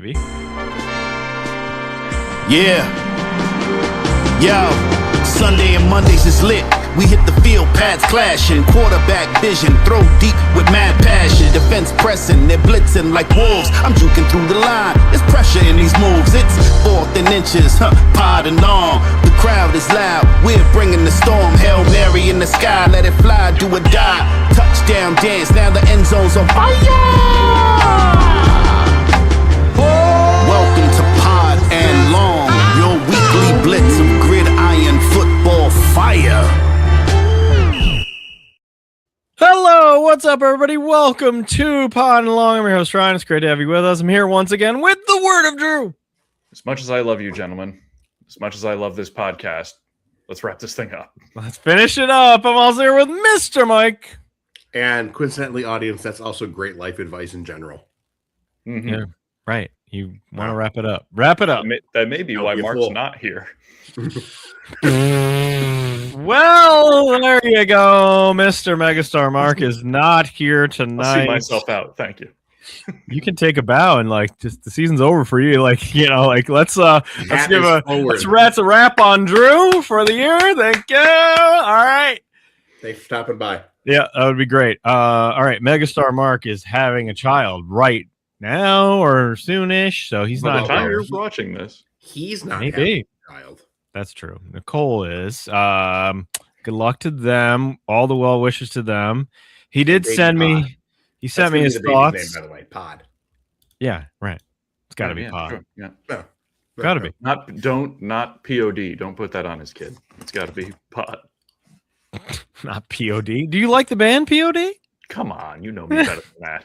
Maybe. Yeah. Yo, Sunday and Mondays is lit. We hit the field, pads clashing, quarterback vision, throw deep with mad passion, defense pressing, they're blitzing like wolves. I'm juking through the line, there's pressure in these moves. It's 4th and inches, pod and arm. The crowd is loud, we're bringing the storm. Hail Mary in the sky, let it fly, do or die. Touchdown dance, now the end zone's on fire. Welcome to Pod and Long, your weekly blitz of gridiron football fire. Hello, what's up, everybody? Welcome to Pod and Long. I'm your host, Ryan. It's great to have you with us. I'm here once again with the word of Drew. As much as I love you, gentlemen, as much as I love this podcast, let's wrap this thing up. Let's finish it up. I'm also here with Mr. Mike. And coincidentally, audience, that's also great life advice in general. Mm-hmm. Yeah, right. You want to wrap it up. Wrap it up. That may be why Mark's not here. Well, there you go. Mr. Megastar Mark is not here tonight. I'll see myself out. Thank you. You can take a bow and just the season's over for you. Let's let's a wrap on Drew for the year. Thank you. All right. Thanks for stopping by. Yeah, that would be great. All right. Megastar Mark is having a child right now or soonish, so he's not. By the time you're watching this, he's not maybe a child. That's true. Nicole is. Good luck to them. All the well wishes to them. He did send me. He sent me his thoughts. Name, by the way, Pod. Yeah, right. It's got to be Pod. Sure. Yeah, got to be. Not POD. Don't put that on his kid. It's got to be Pod. Not POD. Do you like the band POD? Come on, you know me better than that.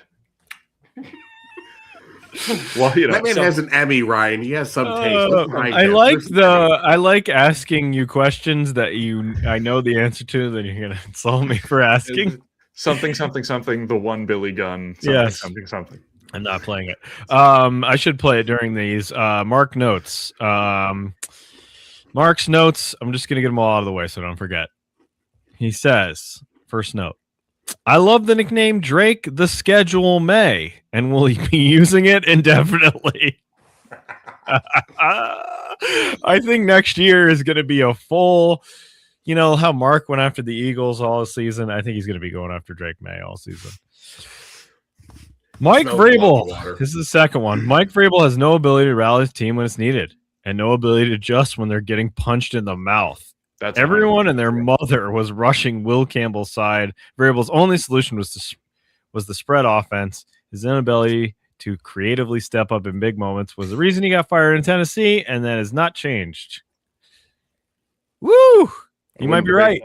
Well, that man has an Emmy, Ryan. He has some taste. I like asking you questions that I know the answer to. Then you're gonna insult me for asking something. The one Billy Gunn. Something. I'm not playing it. I should play it during these. Mark notes. Mark's notes. I'm just gonna get them all out of the way so don't forget. He says, first note. I love the nickname Drake the Schedule May, and will he be using it indefinitely? I think next year is going to be a full, how Mark went after the Eagles all season. I think he's going to be going after Drake May all season. Mike Vrabel. This is the second one. Mike Vrabel has no ability to rally his team when it's needed and no ability to adjust when they're getting punched in the mouth. That's everyone and their mother was rushing Will Campbell's side. Vrabel's only solution was the spread offense. His inability to creatively step up in big moments was the reason he got fired in Tennessee, and that has not changed. Woo! You might be right.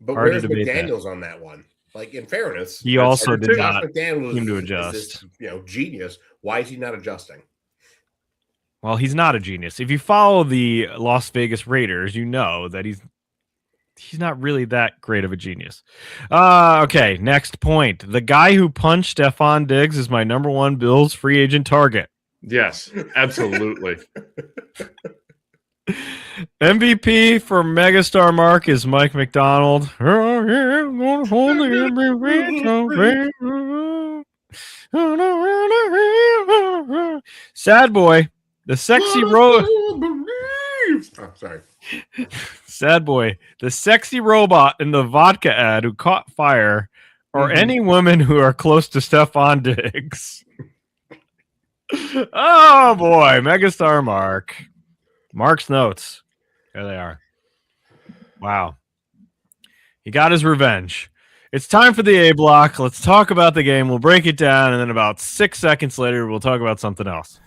But where's McDaniels on that one? Like, in fairness, he also did not seem to adjust. This, genius. Why is he not adjusting? Well, he's not a genius. If you follow the Las Vegas Raiders, you know that he's not really that great of a genius. Okay, next point. The guy who punched Stefon Diggs is my number one Bills free agent target. Yes, absolutely. MVP for Megastar Mark is Mike McDonald. Sad boy. The sexy Sad boy. The sexy robot in the vodka ad who caught fire, or any women who are close to Stefon Diggs. Oh boy, Megastar Mark. Mark's notes. There they are. Wow. He got his revenge. It's time for the A block. Let's talk about the game. We'll break it down, and then about 6 seconds later, we'll talk about something else.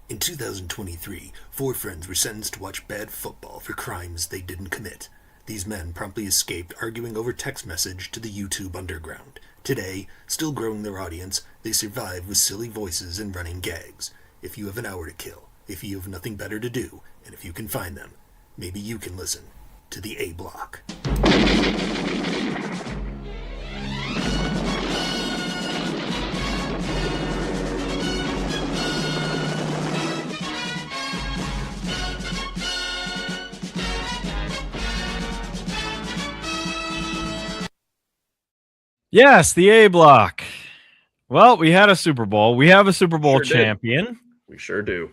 In 2023, 4 friends were sentenced to watch bad football for crimes they didn't commit. These men promptly escaped, arguing over text message to the YouTube underground. Today, still growing their audience, they survive with silly voices and running gags. If you have an hour to kill, if you have nothing better to do, and if you can find them, maybe you can listen to the A block. Yes, the A block. Well, we had a Super Bowl. We have a Super Bowl champion. We sure do.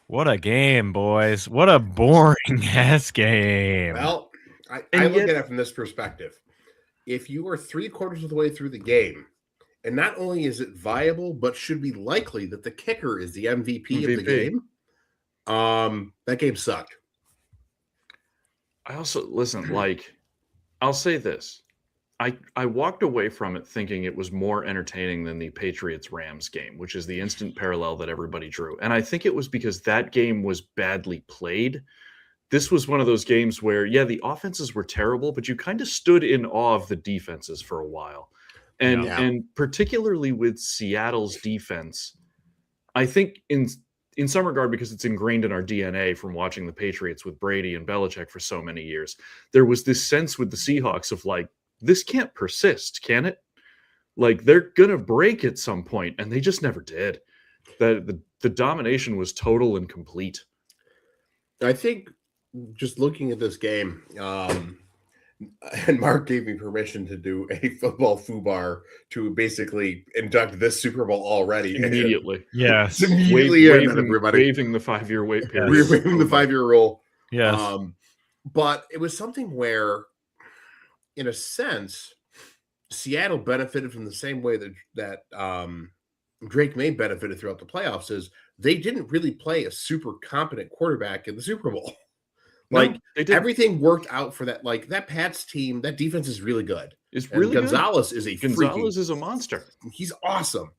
What a game, boys. What a boring ass game. Well, I look at it from this perspective. If you are 3/4 of the way through the game, and not only is it viable, but should be likely that the kicker is the MVP of the game, that game sucked. I also, listen, like, I'll say this. I walked away from it thinking it was more entertaining than the Patriots-Rams game, which is the instant parallel that everybody drew. And I think it was because that game was badly played. This was one of those games where, yeah, the offenses were terrible, but you kind of stood in awe of the defenses for a while. And particularly with Seattle's defense, I think in some regard, because it's ingrained in our DNA from watching the Patriots with Brady and Belichick for so many years, there was this sense with the Seahawks of like, this can't persist, can it? Like, they're going to break at some point, and they just never did. The domination was total and complete. I think just looking at this game, and Mark gave me permission to do a football foobar to basically induct this Super Bowl already. Immediately. Yes. Immediately everybody. Waving the 5-year wait period. We're waving the 5-year rule. Yes. But it was something where, in a sense, Seattle benefited from the same way that Drake May benefited throughout the playoffs. Is they didn't really play a super competent quarterback in the Super Bowl. Like, everything worked out for that. Like, that Pats team, that defense is really good. It's really good. Gonzalez is a monster. He's awesome.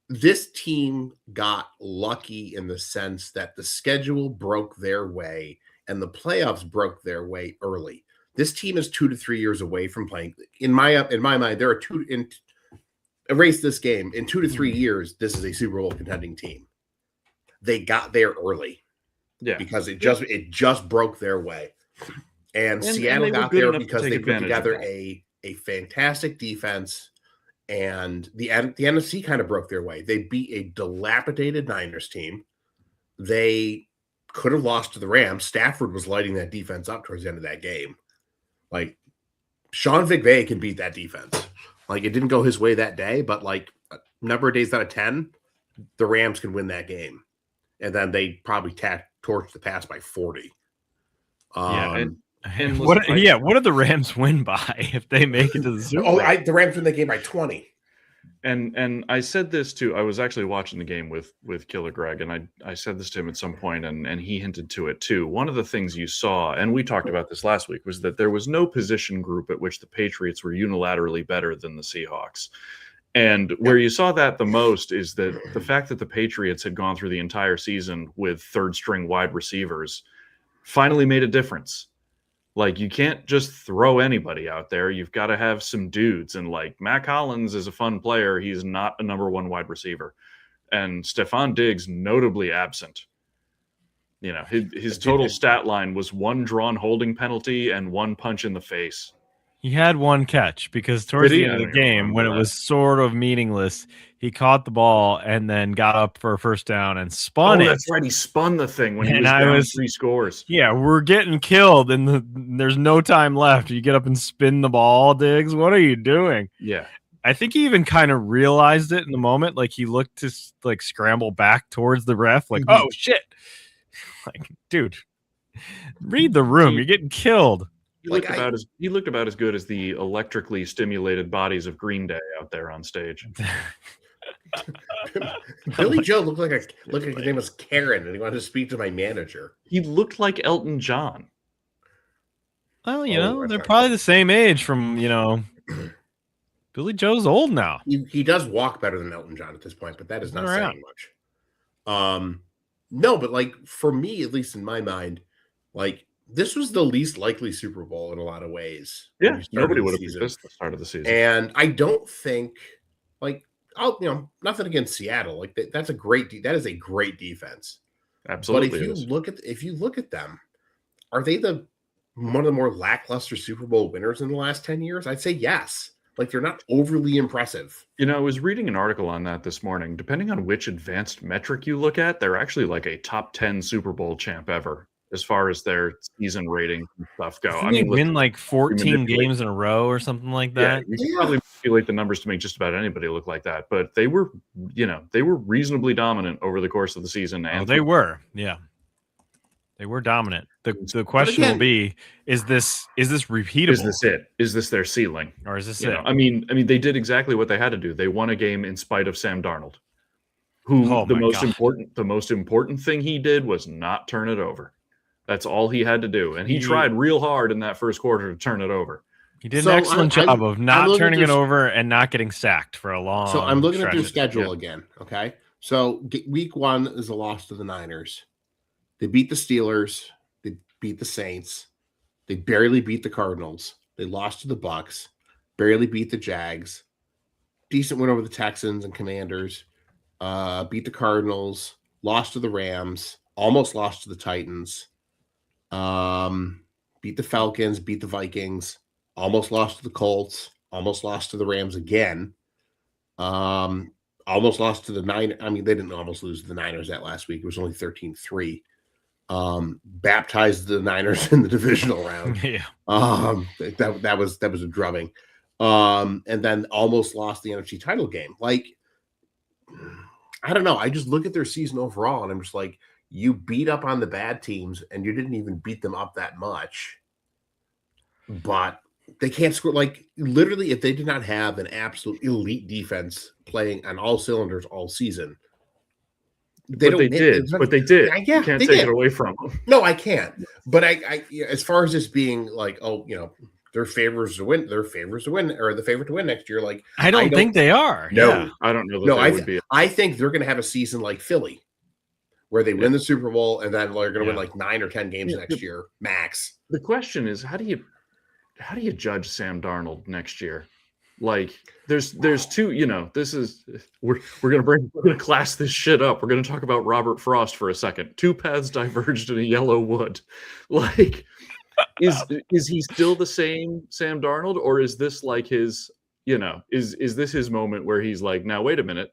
This team got lucky in the sense that the schedule broke their way and the playoffs broke their way early. This team is 2 to 3 years away from playing. In my mind, there are erase this game. In 2 to 3 years, this is a Super Bowl contending team. They got there early. Yeah, because it just broke their way, and Seattle got there because they put together a fantastic defense, and the NFC kind of broke their way. They beat a dilapidated Niners team. They could have lost to the Rams. Stafford was lighting that defense up towards the end of that game. Like, Sean McVay can beat that defense. Like, it didn't go his way that day, but like a number of days out of 10, the Rams can win that game, and then they probably torch the pass by 40. And what did the Rams win by if they make it to the Super Bowl? The Rams win the game by 20. And I said this too. I was actually watching the game with Killer Greg, and I said this to him at some point, and he hinted to it too. One of the things you saw, and we talked about this last week, was that there was no position group at which the Patriots were unilaterally better than the Seahawks. And where you saw that the most is that the fact that the Patriots had gone through the entire season with third-string wide receivers finally made a difference. Like, you can't just throw anybody out there. You've got to have some dudes. And, like, Mac Hollins is a fun player. He's not a number one wide receiver. And Stephon Diggs, notably absent. You know, his total stat line was 1 drawn holding penalty and 1 punch in the face. He had 1 catch because towards the end of the game, when it was sort of meaningless, he caught the ball and then got up for a first down and spun it. That's right. He spun the thing when he was down 3 scores. Yeah, we're getting killed and there's no time left. You get up and spin the ball, Diggs. What are you doing? Yeah. I think he even kind of realized it in the moment. Like, he looked to like scramble back towards the ref. Like, oh, shit. Like, dude, read the room. You're getting killed. He looked about as good as the electrically stimulated bodies of Green Day out there on stage. Billy Joe looked like his name was Karen, and he wanted to speak to my manager. He looked like Elton John. Well, they're probably the same age. Billy Joe's old now. He does walk better than Elton John at this point, but that is not saying much. No, but like, for me, at least in my mind, like, this was the least likely Super Bowl in a lot of ways. Yeah, nobody would have picked this at the start of the season. And I don't think, like, nothing against Seattle. Like, that is a great defense. Absolutely. But if you look at them, are they one of the more lackluster Super Bowl winners in the last 10 years? I'd say yes. Like, they're not overly impressive. I was reading an article on that this morning. Depending on which advanced metric you look at, they're actually like a top 10 Super Bowl champ ever. as far as their season rating and stuff go. I mean, win like 14 games in a row or something like that. Yeah, you can probably manipulate the numbers to make just about anybody look like that. But they were, they were reasonably dominant over the course of the season. And they were, yeah. They were dominant. The question will be: Is this repeatable? Is this it? Is this their ceiling, or is this it? I mean, they did exactly what they had to do. They won a game in spite of Sam Darnold, who the most important thing he did was not turn it over. That's all he had to do, and he tried real hard in that first quarter to turn it over. He did an excellent job of not turning it over and not getting sacked for a long. So I'm looking at their schedule again. Okay, so week 1 is a loss to the Niners. They beat the Steelers. They beat the Saints. They barely beat the Cardinals. They lost to the Bucks. Barely beat the Jags. Decent win over the Texans and Commanders. Beat the Cardinals. Lost to the Rams. Almost lost to the Titans. Beat the Falcons. Beat the Vikings. Almost lost to the Colts. Almost lost to the Rams again. Almost lost to the Niners. I mean, they didn't almost lose to the Niners that last week. It was only 13-3. Baptized the Niners in the divisional round. Yeah. That was a drubbing. And then almost lost the NFC title game. Like, I don't know. I just look at their season overall and I'm just like, you beat up on the bad teams and you didn't even beat them up that much. But they can't score. Like, literally, if they did not have an absolute elite defense playing on all cylinders all season, But they did. Yeah, you can't take it away from them. No, I can't. But I as far as this being like, they're favorites to win, or the favorite to win next year. Like, I don't think they are. No, yeah. I don't know. That would be. I think they're going to have a season like Philly, where they win the Super Bowl and then they're going to win like 9 or 10 games next year max. The question is, how do you judge Sam Darnold next year? Like, there's two, this is we're gonna class this shit up. We're gonna talk about Robert Frost for a second. 2 paths diverged in a yellow wood. Like, is he still the same Sam Darnold, or is this like his, is this his moment where he's like, now wait a minute,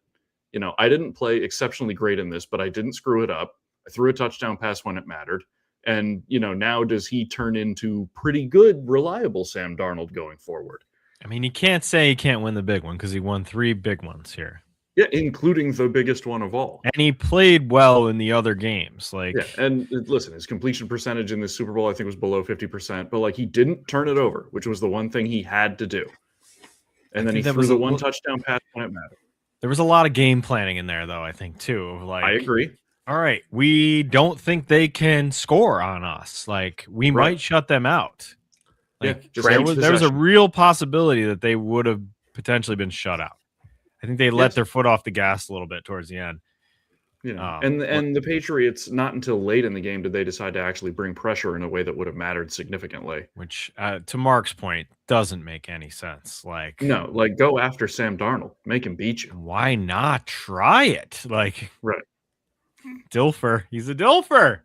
I didn't play exceptionally great in this, but I didn't screw it up. I threw a touchdown pass when it mattered. And now does he turn into pretty good, reliable Sam Darnold going forward? I mean, you can't say he can't win the big one because he won 3 big ones here. Yeah, including the biggest one of all. And he played well in the other games. And listen, his completion percentage in the Super Bowl, I think, was below 50%. But he didn't turn it over, which was the one thing he had to do. And then he threw the one touchdown pass when it mattered. There was a lot of game planning in there, though, I think, too. I agree. All right, we don't think they can score on us. We might shut them out. There was a real possibility that they would have potentially been shut out. I think they let their foot off the gas a little bit towards the end. And the Patriots, not until late in the game did they decide to actually bring pressure in a way that would have mattered significantly. Which, to Mark's point, doesn't make any sense. Go after Sam Darnold, make him beat you. Why not try it? Right. Dilfer, he's a Dilfer.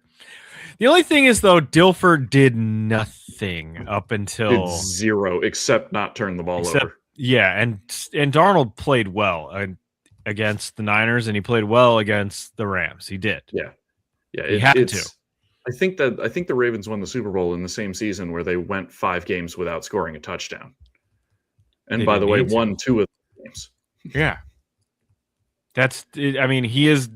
The only thing is, though, Dilfer did nothing up until did zero, except not turn the ball over. Yeah, and Darnold played well against the Niners, and he played well against the Rams. He did. Yeah, he had to. I think the Ravens won the Super Bowl in the same season where they went 5 games without scoring a touchdown, and by the way, won 2 of the games. Yeah, that's. I mean, he is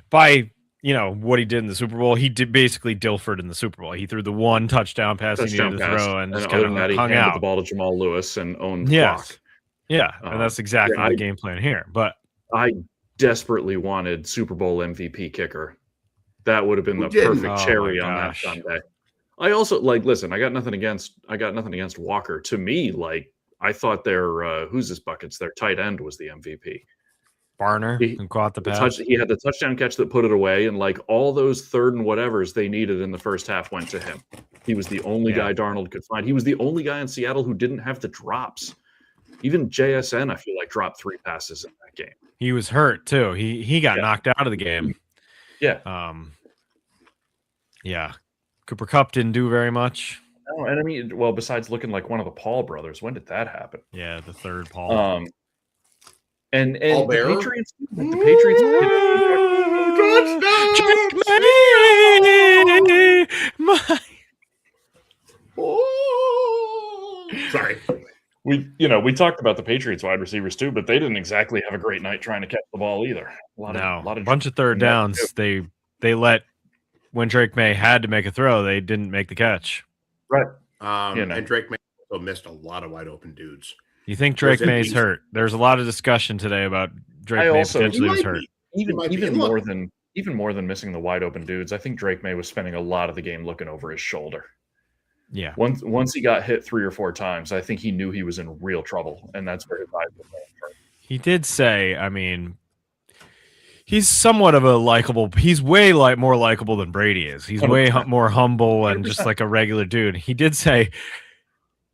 by. What he did in the Super Bowl, he did basically Dilfered in the Super Bowl. He threw the one touchdown pass he needed to throw and just kind of hung out. The ball to Jamal Lewis and owned the clock. Yeah, and that's exactly the game plan here. But I desperately wanted Super Bowl MVP kicker. That would have been the perfect cherry on that Sunday. I also listen, I got nothing against Walker. To me, I thought their who's this buckets, their tight end was the MVP. Barner and caught the pass. He had the touchdown catch that put it away, and all those 3rd and whatevers they needed in the first half went to him. He was the only guy Darnold could find. He was the only guy in Seattle who didn't have the drops. Even JSN, I feel like, dropped 3 passes in that game. He was hurt too. He got knocked out of the game. Yeah. Yeah. Cooper Kupp didn't do very much. No, and I mean, well, besides looking like one of the Paul brothers, when did that happen? Yeah, the 3rd Paul. And the Patriots, we talked about the Patriots wide receivers too, but they didn't exactly have a great night trying to catch the ball either. A bunch of third downs. They let when Drake May had to make a throw, they didn't make the catch. Right. And Drake May also missed a lot of wide open dudes. You think Drake May's hurt? There's a lot of discussion today about Drake May potentially was hurt. Even more than missing the wide open dudes, I think Drake May was spending a lot of the game looking over his shoulder. Yeah. Once he got hit 3 or 4 times, I think he knew he was in real trouble, and that's where his eyes were going. He did say, I mean, he's somewhat of a likable. He's way more likable than Brady is. He's way more humble and just like a regular dude. He did say,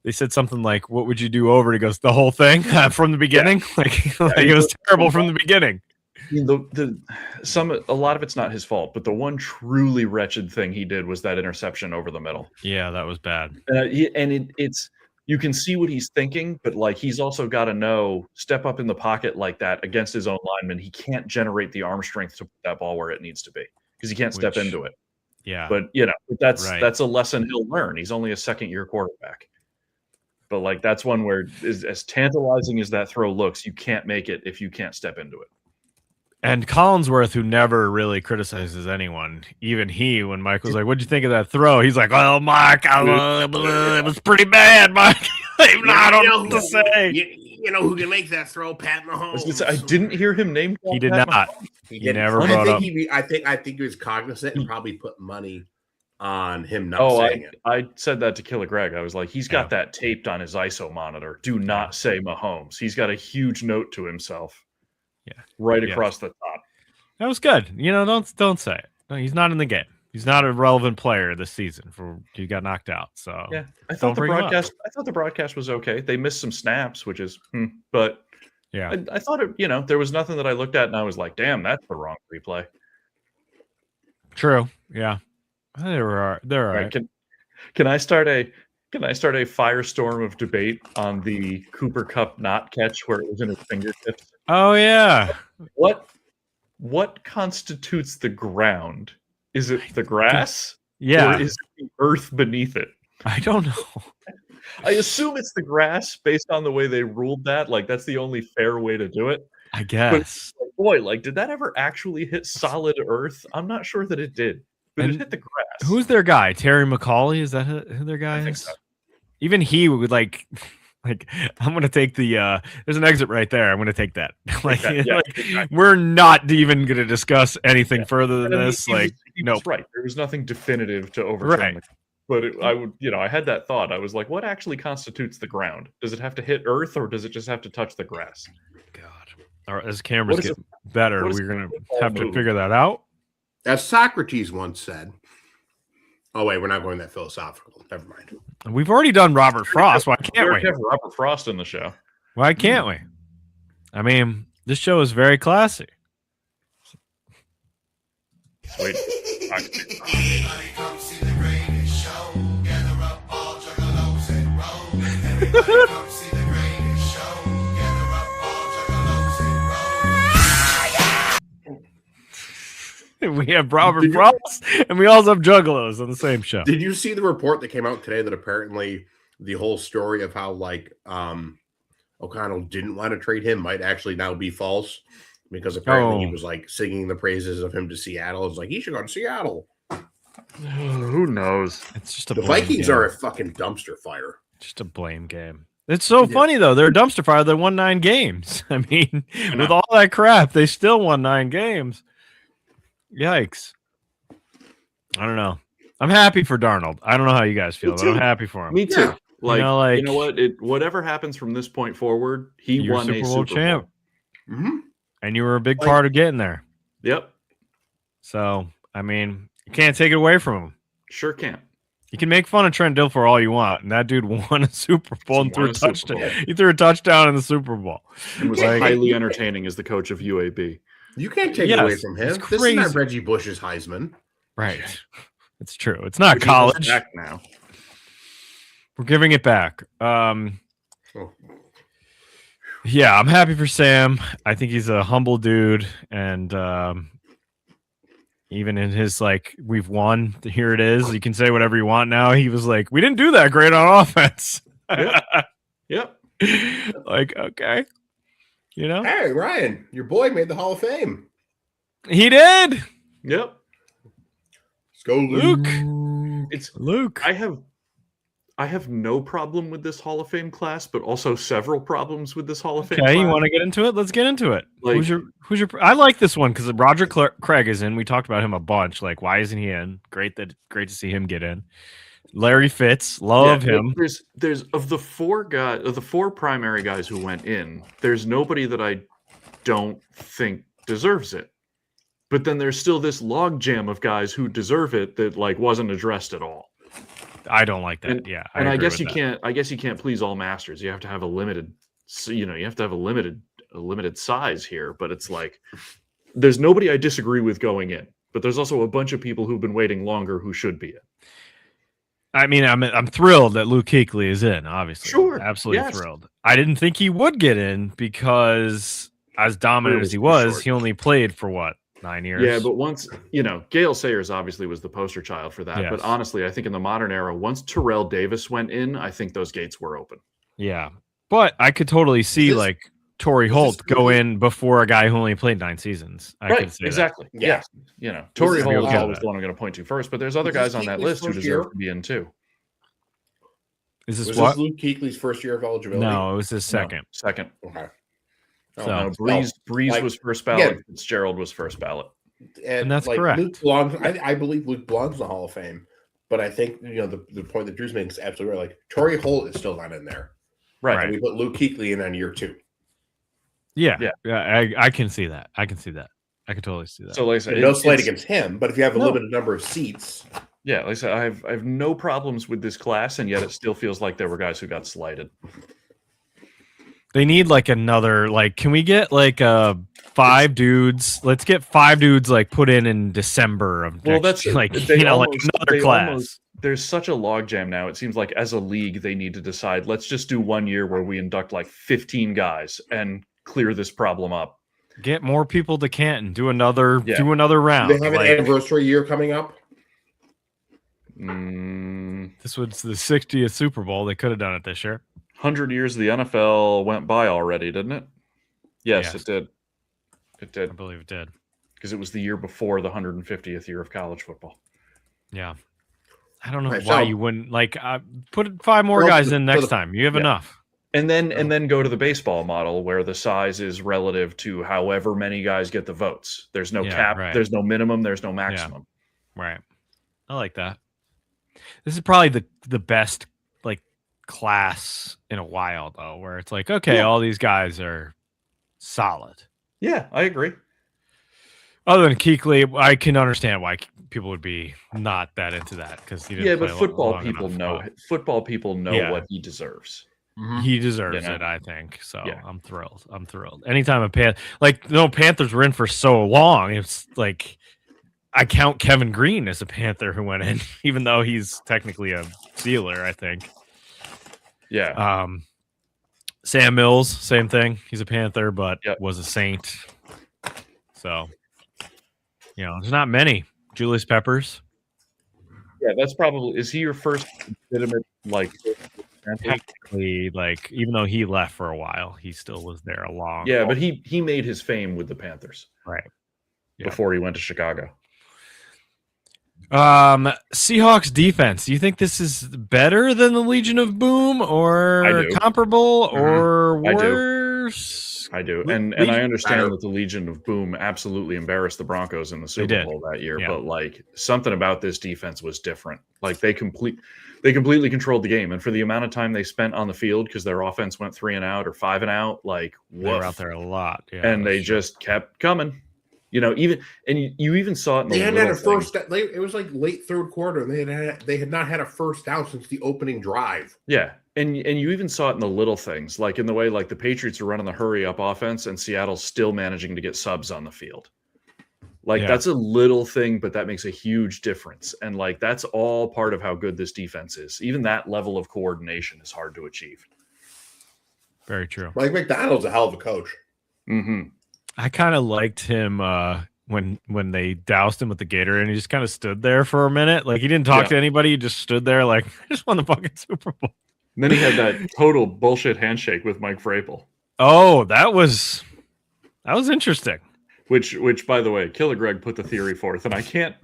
they said something like, "What would you do over?" He goes, "The whole thing from the beginning." Yeah. Like it was terrible from the beginning. I mean, a lot of it's not his fault, but the one truly wretched thing he did was that interception over the middle. Yeah, that was bad. It's you can see what he's thinking, but like he's also got to know step up in the pocket like that against his own lineman. He can't generate the arm strength to put that ball where it needs to be because he can't step into it. Yeah, but that's a lesson he'll learn. He's only a second-year quarterback. But like that's one where as tantalizing as that throw looks, you can't make it if you can't step into it. And Collinsworth, who never really criticizes anyone, even he, when Mike was like, "What'd you think of that throw?" He's like, "Well, Mike, it was pretty bad, Mike." I don't know what to say. You know who can make that throw? Pat Mahomes. I didn't hear him name. He did not. He never brought up. I think he was cognizant and probably put money on him not saying it. I said that to Killer Greg. I was like, he's got that taped on his ISO monitor. Do not say Mahomes. He's got a huge note to himself. Yeah, right across the top. That was good. Don't say it. No, he's not in the game. He's not a relevant player this season. He got knocked out. So yeah, I thought the broadcast was okay. They missed some snaps, which is, but yeah, I thought it. There was nothing that I looked at and I was like, damn, that's the wrong replay. True. Yeah, they're all right. Can I start a firestorm of debate on the Cooper Kupp not catch where it was in his fingertips? Oh yeah. What constitutes the ground? Is it the grass? Yeah. Or is it the earth beneath it? I don't know. I assume it's the grass based on the way they ruled that. Like that's the only fair way to do it. I guess. But, boy, did that ever actually hit solid earth? I'm not sure that it did. But it hit the grass. Who's their guy? Terry McAulay? Is that who their guy is? I think so. Even he would like I'm gonna take the there's an exit right there. I'm gonna take that. We're not even gonna discuss anything further than this. Nope. Right. There was nothing definitive to overturn. Right. But I had that thought. I was like, what actually constitutes the ground? Does it have to hit earth or does it just have to touch the grass? God. As cameras get better, we're gonna have to figure that out. As Socrates once said. Oh wait, we're not going that philosophical. Never mind. We've already done Robert Frost. Why can't we have Robert Frost in the show? Why can't we? I mean, this show is very classy. Sweet. We have Robert Frost, and we also have Juggalos on the same show. Did you see the report that came out today that apparently the whole story of how O'Connell didn't want to trade him might actually now be false because apparently he was singing the praises of him to Seattle. It's like he should go to Seattle. Who knows? It's just the Vikings are a fucking dumpster fire. Just a blame game. It's so funny though. They're a dumpster fire. They won 9 games. I mean, with all that crap, they still won 9 games. Yikes. I don't know. I'm happy for Darnold. I don't know how you guys feel, but I'm happy for him. Me too. Yeah. You know what? Whatever happens from this point forward, he won a Super Bowl champ. Mm-hmm. And you were a big part of getting there. Yep. So, I mean, you can't take it away from him. Sure can't. You can make fun of Trent Dilfer all you want, and that dude won a Super Bowl and threw a touchdown. He threw a touchdown in the Super Bowl. It was highly entertaining as the coach of UAB. You can't take it away from him. This is not Reggie Bush's Heisman. Right. It's true. It's not college. Back now. We're giving it back. Yeah, I'm happy for Sam. I think he's a humble dude. And even in his, we've won, here it is. You can say whatever you want now. He was like, we didn't do that great on offense. Yep. Like, okay. You know? Hey, Ryan, your boy made the Hall of Fame. He did. Yep. Let's go, Luke. It's Luke. I have no problem with this Hall of Fame class, but also several problems with this Hall of Fame Okay, class. you want to get into it? Let's get into it. Like- who's your? I like this one because Roger Craig is in. We talked about him a bunch. Like, why isn't he in? Great to see him get in. Larry Fitz, love him. There's of the four primary guys who went in, there's nobody that I don't think deserves it. But then there's still this logjam of guys who deserve it that like wasn't addressed at all. I don't like that. And, yeah, and I guess agree with you that. can't. I guess you can't please all masters. You have to have a limited. So, you have to have a limited size here. But it's like there's nobody I disagree with going in. But there's also a bunch of people who've been waiting longer who should be in. I mean, I'm thrilled that Luke Kuechly is in. Obviously, Sure, absolutely yes. thrilled. I didn't think he would get in because, as dominant as he was, he only played for what 9 years. Yeah, but once Gale Sayers obviously was the poster child for that. Yes. But honestly, I think in the modern era, once Terrell Davis went in, I think those gates were open. Yeah, but I could totally see this- like Torrey Holt go in before a guy who only played 9 seasons. I could say exactly. Yeah. Yes. Torrey is Holt is okay with always that. the one I'm going to point to first, but there's other Was this guys on that Kuechly's list who first deserve year? to be in too. Is this Was what? this Luke Kuechly's first year of eligibility? No, it was his second. No, second. Okay. So- No, well, Breeze like, was first ballot. again- Fitzgerald was first ballot. And that's correct. Luke belongs. I believe Luke belongs in the Hall of Fame, but I think the point that Drew's making is absolutely right. Like Torrey Holt is still not in there. Right. And we put Luke Kuechly in on year 2. Yeah, Yeah. I can see that. I can totally see that. So like I said, No slight against him, but if you have a No. limited number of seats, yeah, like I said, I have no problems with this class, and yet it still feels like there were guys who got slighted. They need like another can we get like 5 dudes? Let's get 5 dudes like put in December of Well, next that's year. Like they like almost- another they class. almost- there's such a logjam now. It seems like as a league, they need to decide. Let's just do 1 year where we induct like 15 guys and clear this problem up. Get more people to Canton. Do another Yeah. round. they have an Like, anniversary year coming up. this was the 60th Super Bowl. They could have done it this year. 100 years of the NFL went by already, didn't it? Yes, Yes. it did. It I did, believe it did. because it was the year before the 150th year of college football. Yeah. I don't know Right, why so- you wouldn't put 5 more Well, guys for in the- next time. You have yeah. enough. And then go to the baseball model where the size is relative to however many guys get the votes. There's no Yeah, cap, right. there's no minimum, there's no maximum. Right. I like that. This is probably the best class in a while though, where it's like, okay, Yeah. all these guys are solid. Yeah, I agree. Other than Kuechly, I can understand why people would be not that into that because he didn't Yeah, play but football long people enough. know football people know Yeah. what he deserves. He deserves You know? it, I think. So Yeah. I'm thrilled. Anytime a Panthers were in for so long, it's like I count Kevin Green as a Panther who went in, even though he's technically a Steeler, I think. Yeah. Sam Mills, same thing. He's a Panther, but Yep. was a Saint. So, there's not many. Julius Peppers. Yeah, that's probably is he your first legitimate Technically, even though he left for a while, he still was there a long. Yeah, but he made his fame with the Panthers right. Yeah. before he went to Chicago. Seahawks defense. Do you think this is better than the Legion of Boom, I or do. comparable, or I do. worse? I do, Le- and I Legion- understand better. that the Legion of Boom absolutely embarrassed the Broncos in the Super did. Bowl that year. Yeah. But something about this defense was different. Like they completely controlled the game, and for the amount of time they spent on the field because their offense went 3 and out or 5 and out, They were out there a lot. Yeah, and they that's true. just kept coming. You even saw it in They the hadn't had a little things. first. It was like late third quarter, and they had not had a first down since the opening drive. Yeah, and you even saw it in the little things, like in the way the Patriots are running the hurry up offense, and Seattle's still managing to get subs on the field. Yeah. That's a little thing, but that makes a huge difference, and that's all part of how good this defense is. Even that level of coordination is hard to achieve. Very true. Mike McDonald's a hell of a coach. Mm-hmm. I kind of liked him when they doused him with the Gator, and he just kind of stood there for a minute. Like he didn't talk Yeah. to anybody. He just stood there, like I just won the fucking Super Bowl. And then he had that total bullshit handshake with Mike Vrabel. Oh, that was interesting. Which, by the way, Killer Greg put the theory forth, and I can't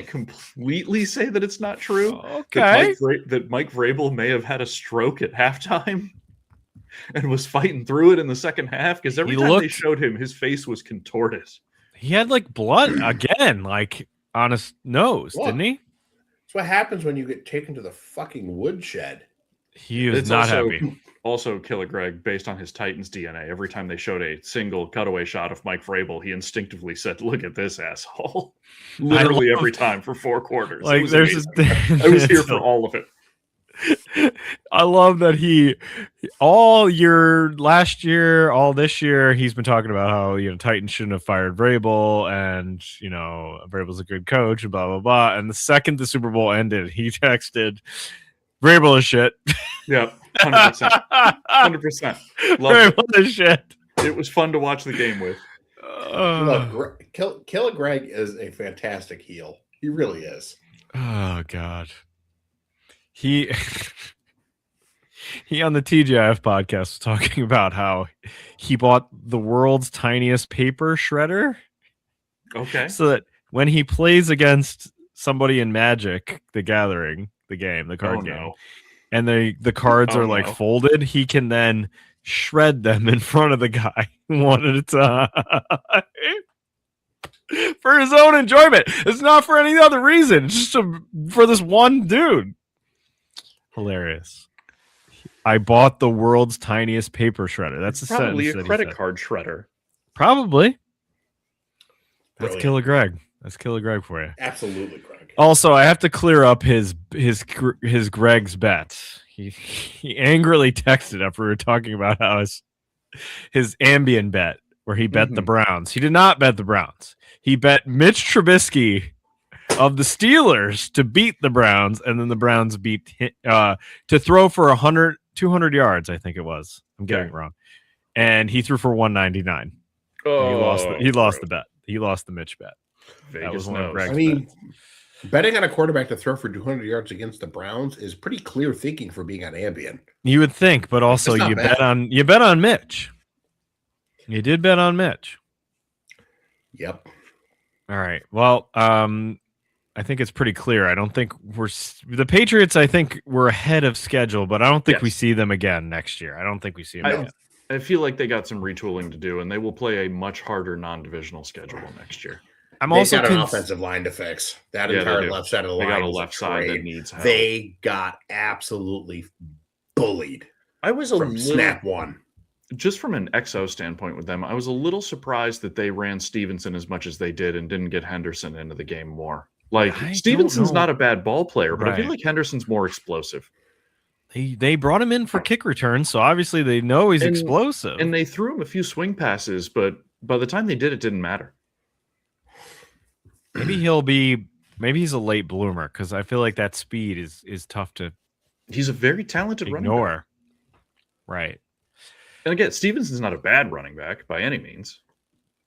completely say that it's not true. Okay, that Mike Vrabel may have had a stroke at halftime and was fighting through it in the second half, because every time they showed him, his face was contorted. He had like blood again, like on his nose, didn't he? That's what happens when you get taken to the fucking woodshed. He is not happy. Also, Killer Greg, based on his Titans DNA, every time they showed a single cutaway shot of Mike Vrabel, he instinctively said, "Look at this asshole!" Literally every time for 4 quarters. Like, I was here for all of it. I love that all this year, he's been talking about how, Titans shouldn't have fired Vrabel, and, Vrabel's a good coach, and blah, blah, blah. And the second the Super Bowl ended, he texted, "Vrabel is shit." Yeah, 100%. 100%. Vrabel is shit. It was fun to watch the game with. Look, Killer Greg is a fantastic heel. He really is. Oh, God. He on the TGIF podcast was talking about how he bought the world's tiniest paper shredder. Okay. So that when he plays against somebody in Magic, the Gathering, the card game, and the cards are like folded, he can then shred them in front of the guy one at a time for his own enjoyment. It's not for any other reason. It's just for this one dude. Hilarious. I bought the world's tiniest paper shredder. That's probably a credit card shredder. Probably. Brilliant. That's Killer Greg. That's Killer Greg for you. Absolutely, Greg. Also, I have to clear up his Greg's bet. He angrily texted after we were talking about how his Ambien bet, where he bet the Browns. He did not bet the Browns. He bet Mitch Trubisky of the Steelers to beat the Browns, and then the Browns to throw for 200 yards, I think it was. I'm getting it wrong. And he threw for 199. Oh, he lost the bet. He lost the Mitch bet. Vegas that was one of Greg's bets. Betting on a quarterback to throw for 200 yards against the Browns is pretty clear thinking for being on Ambien. You would think, but also you bet on Mitch. You did bet on Mitch. Yep. All right. Well, I think it's pretty clear. I don't think the Patriots. I think we're ahead of schedule, but I don't think we see them again next year. I don't think we see them again. I feel like they got some retooling to do, and they will play a much harder non-divisional schedule next year. They've got an offensive line to fix. That entire left side of the line. They got a left side that needs help. They got absolutely bullied. I was from snap one. Just from an XO standpoint with them, I was a little surprised that they ran Stevenson as much as they did and didn't get Henderson into the game more. Like, Stevenson's not a bad ball player, but I feel like Henderson's more explosive. They brought him in for kick returns, so obviously they know he's explosive. And they threw him a few swing passes, but by the time they did, it didn't matter. Maybe he's a late bloomer, because I feel like that speed is tough to. He's a very talented running back. Right. And again, Stevenson's not a bad running back by any means.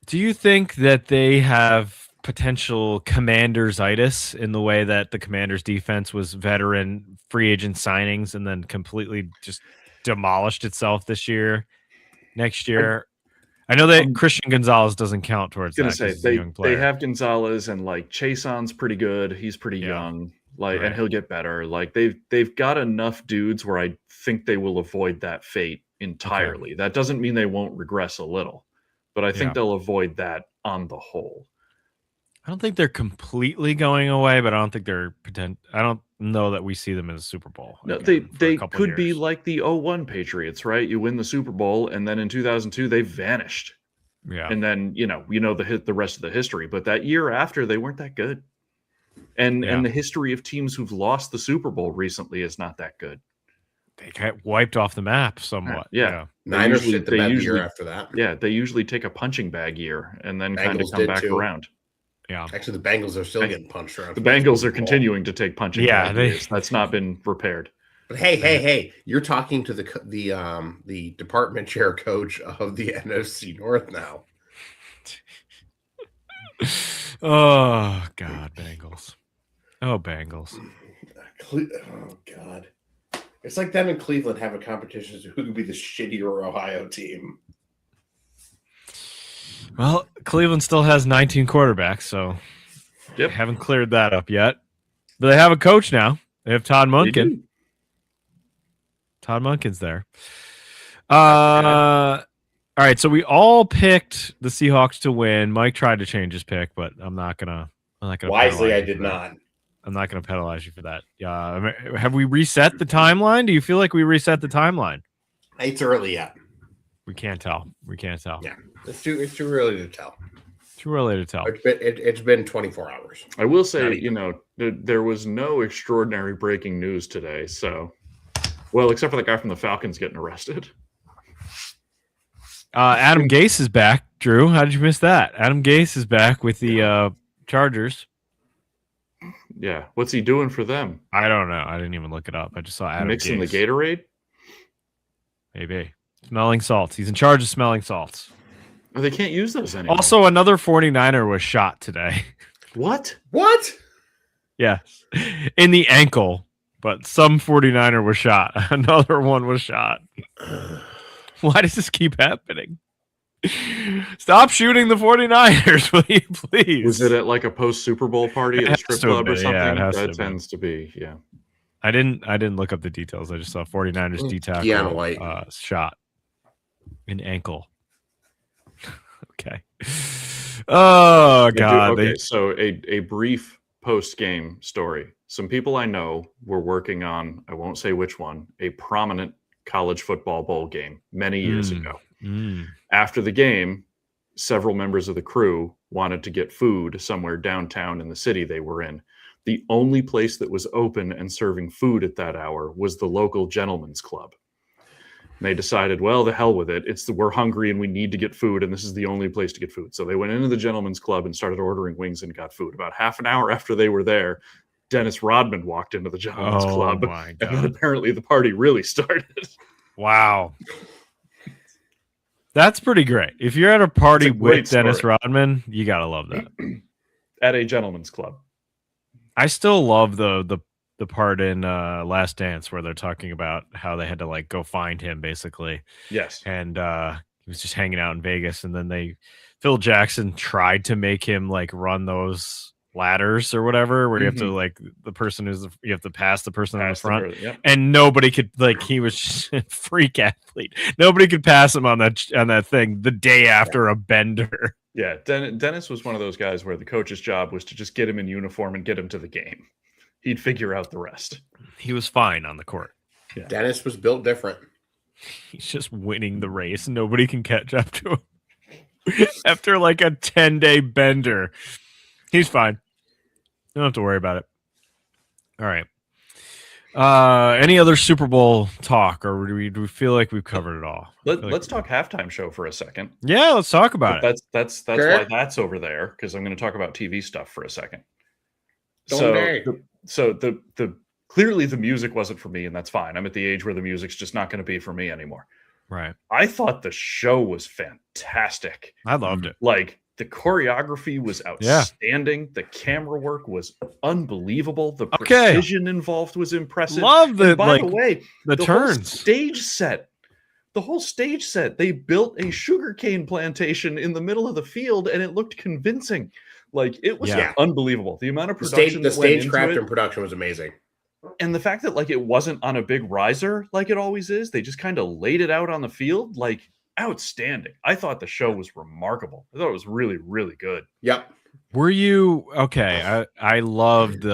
Do you think that they have potential Commanders-itis in the way that the Commanders defense was veteran free agent signings and then completely just demolished itself next year? I know that Christian Gonzalez doesn't count towards that. I was going to say, they have Gonzalez, and like Chaseon's pretty good. He's pretty young, and he'll get better. Like they've got enough dudes where I think they will avoid that fate entirely. That doesn't mean they won't regress a little, but I think they'll avoid that on the whole. I don't think they're completely going away, but I don't think I don't know that we see them in the Super Bowl. No, they could be like the 01 Patriots, right? You win the Super Bowl, and then in 2002 they vanished. Yeah, and then the rest of the history. But that year after, they weren't that good, and the history of teams who've lost the Super Bowl recently is not that good. They got wiped off the map somewhat. Yeah. Niners hit the bad year after that. Yeah, they usually take a punching bag year and then kind of come back around. Yeah, actually, the Bengals are still getting punched around. The Bengals are continuing to take punching. That's not been repaired. But hey! You're talking to the department chair coach of the NFC North now. Oh God, Bengals! Oh, Bengals! Oh God! It's like them in Cleveland have a competition who could be the shittier Ohio team. Well, Cleveland still has 19 quarterbacks, so Yep. they haven't cleared that up yet. But they have a coach now. They have Todd Monken. Todd Monken's there. All right, so we all picked the Seahawks to win. Mike tried to change his pick, but I'm not gonna. Wisely, I did not. I'm not gonna penalize you for that. Have we reset the timeline? Do you feel like we reset the timeline? It's early yet. We can't tell. Yeah, it's too early to tell. Too early to tell. It's been 24 hours. I will say, there was no extraordinary breaking news today. So, well, except for the guy from the Falcons getting arrested. Adam Gase is back. Drew, how did you miss that? Adam Gase is back with the Chargers. Yeah, what's he doing for them? I don't know. I didn't even look it up. I just saw Adam mixing Gase. The Gatorade. Maybe smelling salts. He's in charge of smelling salts. Oh, they can't use those anymore. Also, another 49er was shot today. What? Yes, in the ankle. But some 49er was shot. Another one was shot. Why does this keep happening? Stop shooting the 49ers, will you please? Was it at like a post Super Bowl party at a strip club or something? Yeah, that tends to be, yeah. I didn't look up the details. I just saw 49ers D tackle shot in ankle. Okay. Oh God. Okay, so a brief post game story. Some people I know were working on, I won't say which one, a prominent college football bowl game many years ago. After the game, several members of the crew wanted to get food somewhere downtown in the city they were in. The only place that was open and serving food at that hour was the local gentleman's club. And they decided, well, the hell with it. We're hungry and we need to get food, and this is the only place to get food. So they went into the gentleman's club and started ordering wings and got food. About half an hour after they were there, Dennis Rodman walked into the gentleman's club, and then apparently the party really started. Wow. That's pretty great. If you're at a party with Dennis Rodman, you got to love that. At a gentleman's club. I still love the part in Last Dance where they're talking about how they had to like go find him basically. Yes. And he was just hanging out in Vegas, and then Phil Jackson tried to make him like run those ladders or whatever where you have to like the person you have to pass the person in the front, and nobody could, like, he was just a freak athlete. Nobody could pass him on that thing the day after a bender. Yeah, Dennis was one of those guys where the coach's job was to just get him in uniform and get him to the game. He'd figure out the rest. He was fine on the court. Yeah. Dennis was built different. He's just winning the race. Nobody can catch up to him. After like a 10-day bender, he's fine. You don't have to worry about it. All right. Any other Super Bowl talk, or do we feel like we've covered it all? Let's talk halftime show for a second. Yeah, let's talk about it. That's why that's over there, because I'm going to talk about TV stuff for a second. So the clearly the music wasn't for me, and that's fine. I'm at the age where the music's just not going to be for me anymore. Right. I thought the show was fantastic. I loved it. Like, the choreography was outstanding. Yeah. The camera work was unbelievable. The precision involved was impressive. Love the, by the way, the turns. The whole stage set, they built a sugarcane plantation in the middle of the field, and it looked convincing. Like, it was unbelievable. The amount of production, the stagecraft and production was amazing. And the fact that, like, it wasn't on a big riser like it always is. They just kind of laid it out on the field. Like, outstanding. I thought the show was remarkable. I thought it was really, really good. Yep. Were you okay? I loved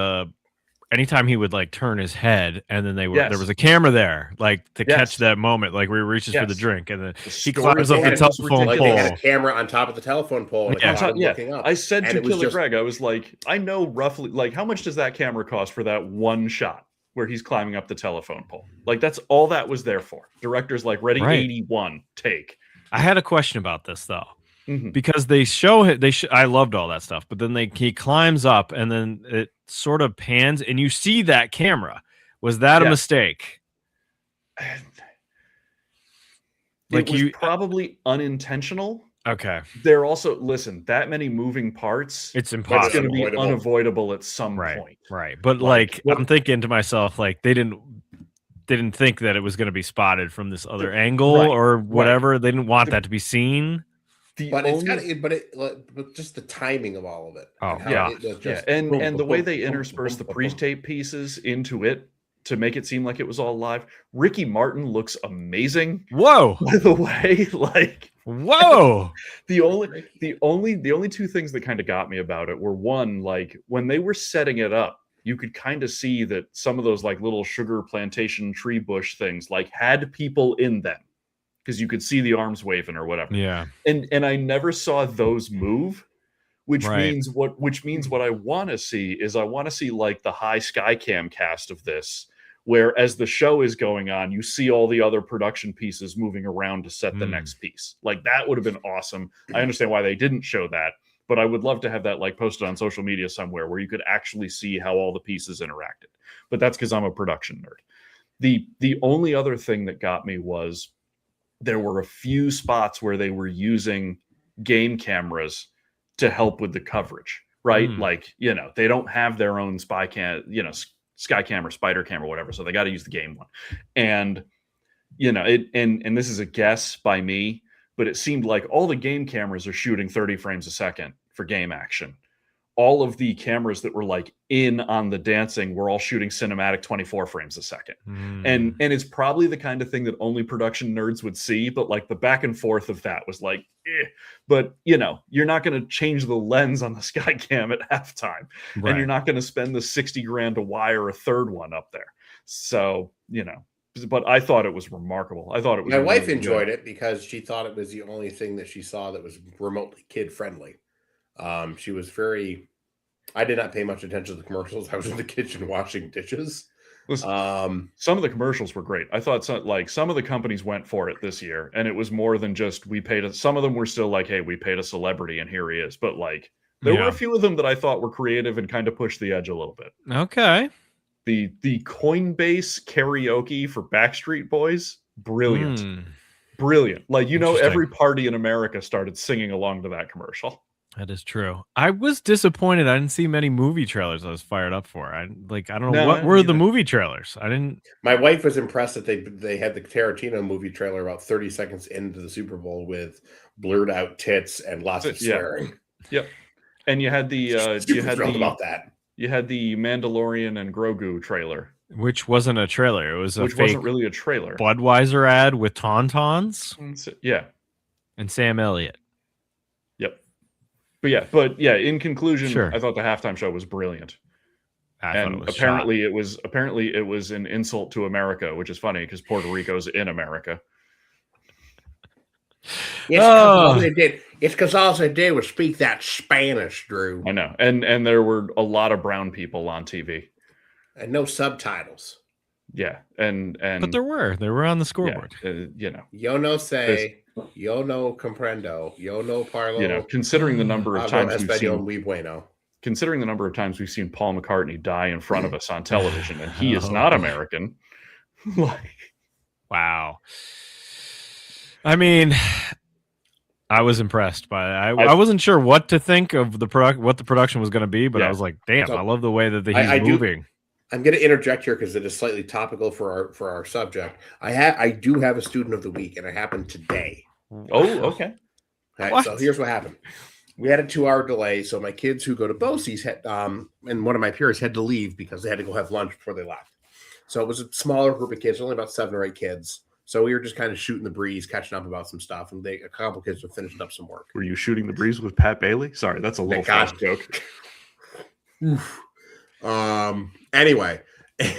anytime he would like turn his head, and then there was a camera there, like to catch that moment, like where he reaches for the drink, and then he climbs up the telephone pole. Like they had a camera on top of the telephone pole. And looking up. I said to Killer Greg, I was like, I know roughly, like, how much does that camera cost for that one shot where he's climbing up the telephone pole? Like, that's all that was there for. Director's like, ready, 81, take. I had a question about this though, because they show it. I loved all that stuff, but then he climbs up, and then it sort of pans, and you see that camera. Was that a mistake? Like, it was probably unintentional. Okay. They're also, listen, that many moving parts. It's impossible. It's going to be unavoidable at some point. Right. But like I'm thinking to myself, like they didn't didn't think that it was going to be spotted from this other angle Right, or whatever. right. They didn't want that to be seen. But just the timing of all of it. Oh, and how yeah. it was Yeah, just and boom, the boom, way boom, they boom, interspersed the boom, boom, pre-tape pieces into it to make it seem like it was all live. Ricky Martin looks amazing. Whoa. By the way, like Whoa. the only two things that kind of got me about it were, one, like when they were setting it up, you could kind of see that some of those like little sugar plantation tree bush things like had people in them, because you could see the arms waving or whatever. Yeah. And I never saw those move, which Right. means what I want to see is I want to see like the high Skycam cast of this, where as the show is going on, you see all the other production pieces moving around to set the next piece. Like that would have been awesome. I understand why they didn't show that, but I would love to have that like posted on social media somewhere where you could actually see how all the pieces interacted. But that's because I'm a production nerd. The only other thing that got me was there were a few spots where they were using game cameras to help with the coverage, right? Like, you know, they don't have their own spy cam, you know, sky camera, spider camera, whatever. So they got to use the game one. And, you know, and this is a guess by me, but it seemed like all the game cameras are shooting 30 frames a second for game action. All of the cameras that were like in on the dancing were all shooting cinematic 24 frames a second. And it's probably the kind of thing that only production nerds would see, but like the back and forth of that was like, but you know, you're not going to change the lens on the Skycam at halftime, Right. and you're not going to spend the $60,000 to wire a third one up there. So, you know, but I thought it was remarkable. I thought it was My wife really enjoyed good. it because she thought it was the only thing that she saw that was remotely kid friendly. She was very. I did not pay much attention to the commercials. I was in the kitchen washing dishes. Listen, some of the commercials were great. I thought some of the companies went for it this year, and it was more than just we paid. Some of them were still like, "Hey, we paid a celebrity, and here he is." But like, there were a few of them that I thought were creative and kind of pushed the edge a little bit. Okay. The Coinbase karaoke for Backstreet Boys, brilliant, brilliant. Like, you know, every party in America started singing along to that commercial. That is true. I was disappointed. I didn't see many movie trailers I was fired up for. I don't know what were the movie trailers. I didn't. My wife was impressed that they had the Tarantino movie trailer about 30 seconds into the Super Bowl with blurred out tits and lots of swearing. Yep. And you had the about that. You had the Mandalorian and Grogu trailer, which wasn't a trailer. It was a which fake wasn't really a trailer. Budweiser ad with Tauntauns. Yeah. And Sam Elliott. Yep. But yeah, in conclusion, I thought the halftime show was brilliant. And apparently it was an insult to America, which is funny because Puerto Rico's in America. It's because all they did was speak that Spanish, Drew. I know. And there were a lot of brown people on TV. And no subtitles. Yeah. But they were on the scoreboard. Yeah, you know. Yo no sé, yo no comprendo, yo no parlo. You know, considering the number of times considering the number of times we've seen Paul McCartney die in front of us on television, and he is not American. Wow. I mean, I was impressed by it. I wasn't sure what to think of what the production was going to be, but I was like, damn, I love the way that he's moving. I'm going to interject here because it is slightly topical for our subject. I do have a student of the week, and it happened today. Oh, okay. Right, so here's what happened. We had a 2-hour delay, so my kids who go to BOCES had, and one of my peers had to leave because they had to go have lunch before they left. So it was a smaller group of kids, only about 7 or 8 kids. So we were just kind of shooting the breeze, catching up about some stuff, and a couple of kids were finishing up some work. Were you shooting the breeze with Pat Bailey? Sorry, that's a little fast joke. Anyway,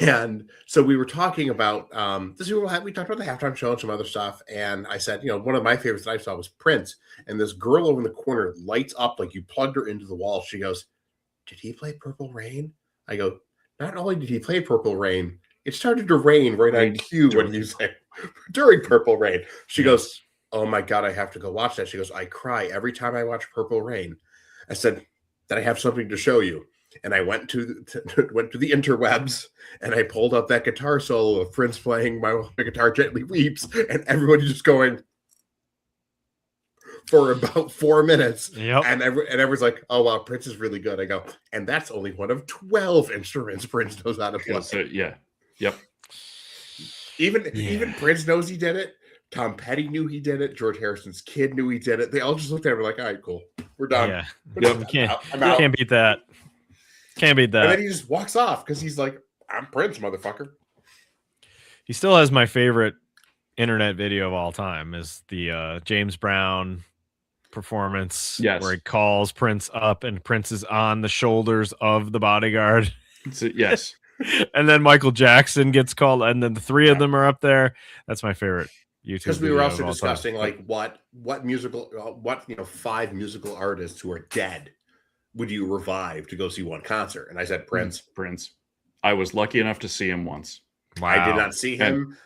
and so we were talking about we talked about the halftime show and some other stuff, and I said, one of my favorites that I saw was Prince, and this girl over in the corner lights up like you plugged her into the wall. She goes, "Did he play Purple Rain?" I go, "Not only did he play Purple Rain, it started to rain right on cue when he said during Purple Rain." She goes, "Oh my God, I have to go watch that." She goes, "I cry every time I watch Purple Rain." I said, "Then I have something to show you." And I went to the interwebs, and I pulled up that guitar solo of Prince playing "My Guitar Gently Weeps," and everybody just going for about 4 minutes. Yep. And everyone's like, "Oh wow, Prince is really good." I go, and that's only one of 12 instruments Prince knows how to play. Yeah. Yep. Even Prince knows he did it. Tom Petty knew he did it. George Harrison's kid knew he did it. They all just looked at him like, all right, cool. We're done. Yeah. We're Can't beat that. Can't beat that. And then he just walks off because he's like, I'm Prince, motherfucker. He still has my favorite internet video of all time is the James Brown performance where he calls Prince up and Prince is on the shoulders of the bodyguard. Yes. And then Michael Jackson gets called, and then the three of them are up there. That's my favorite YouTube. Because we were also discussing like what 5 musical artists who are dead would you revive to go see one concert? And I said Prince. Prince. I was lucky enough to see him once. Wow. I did not see him.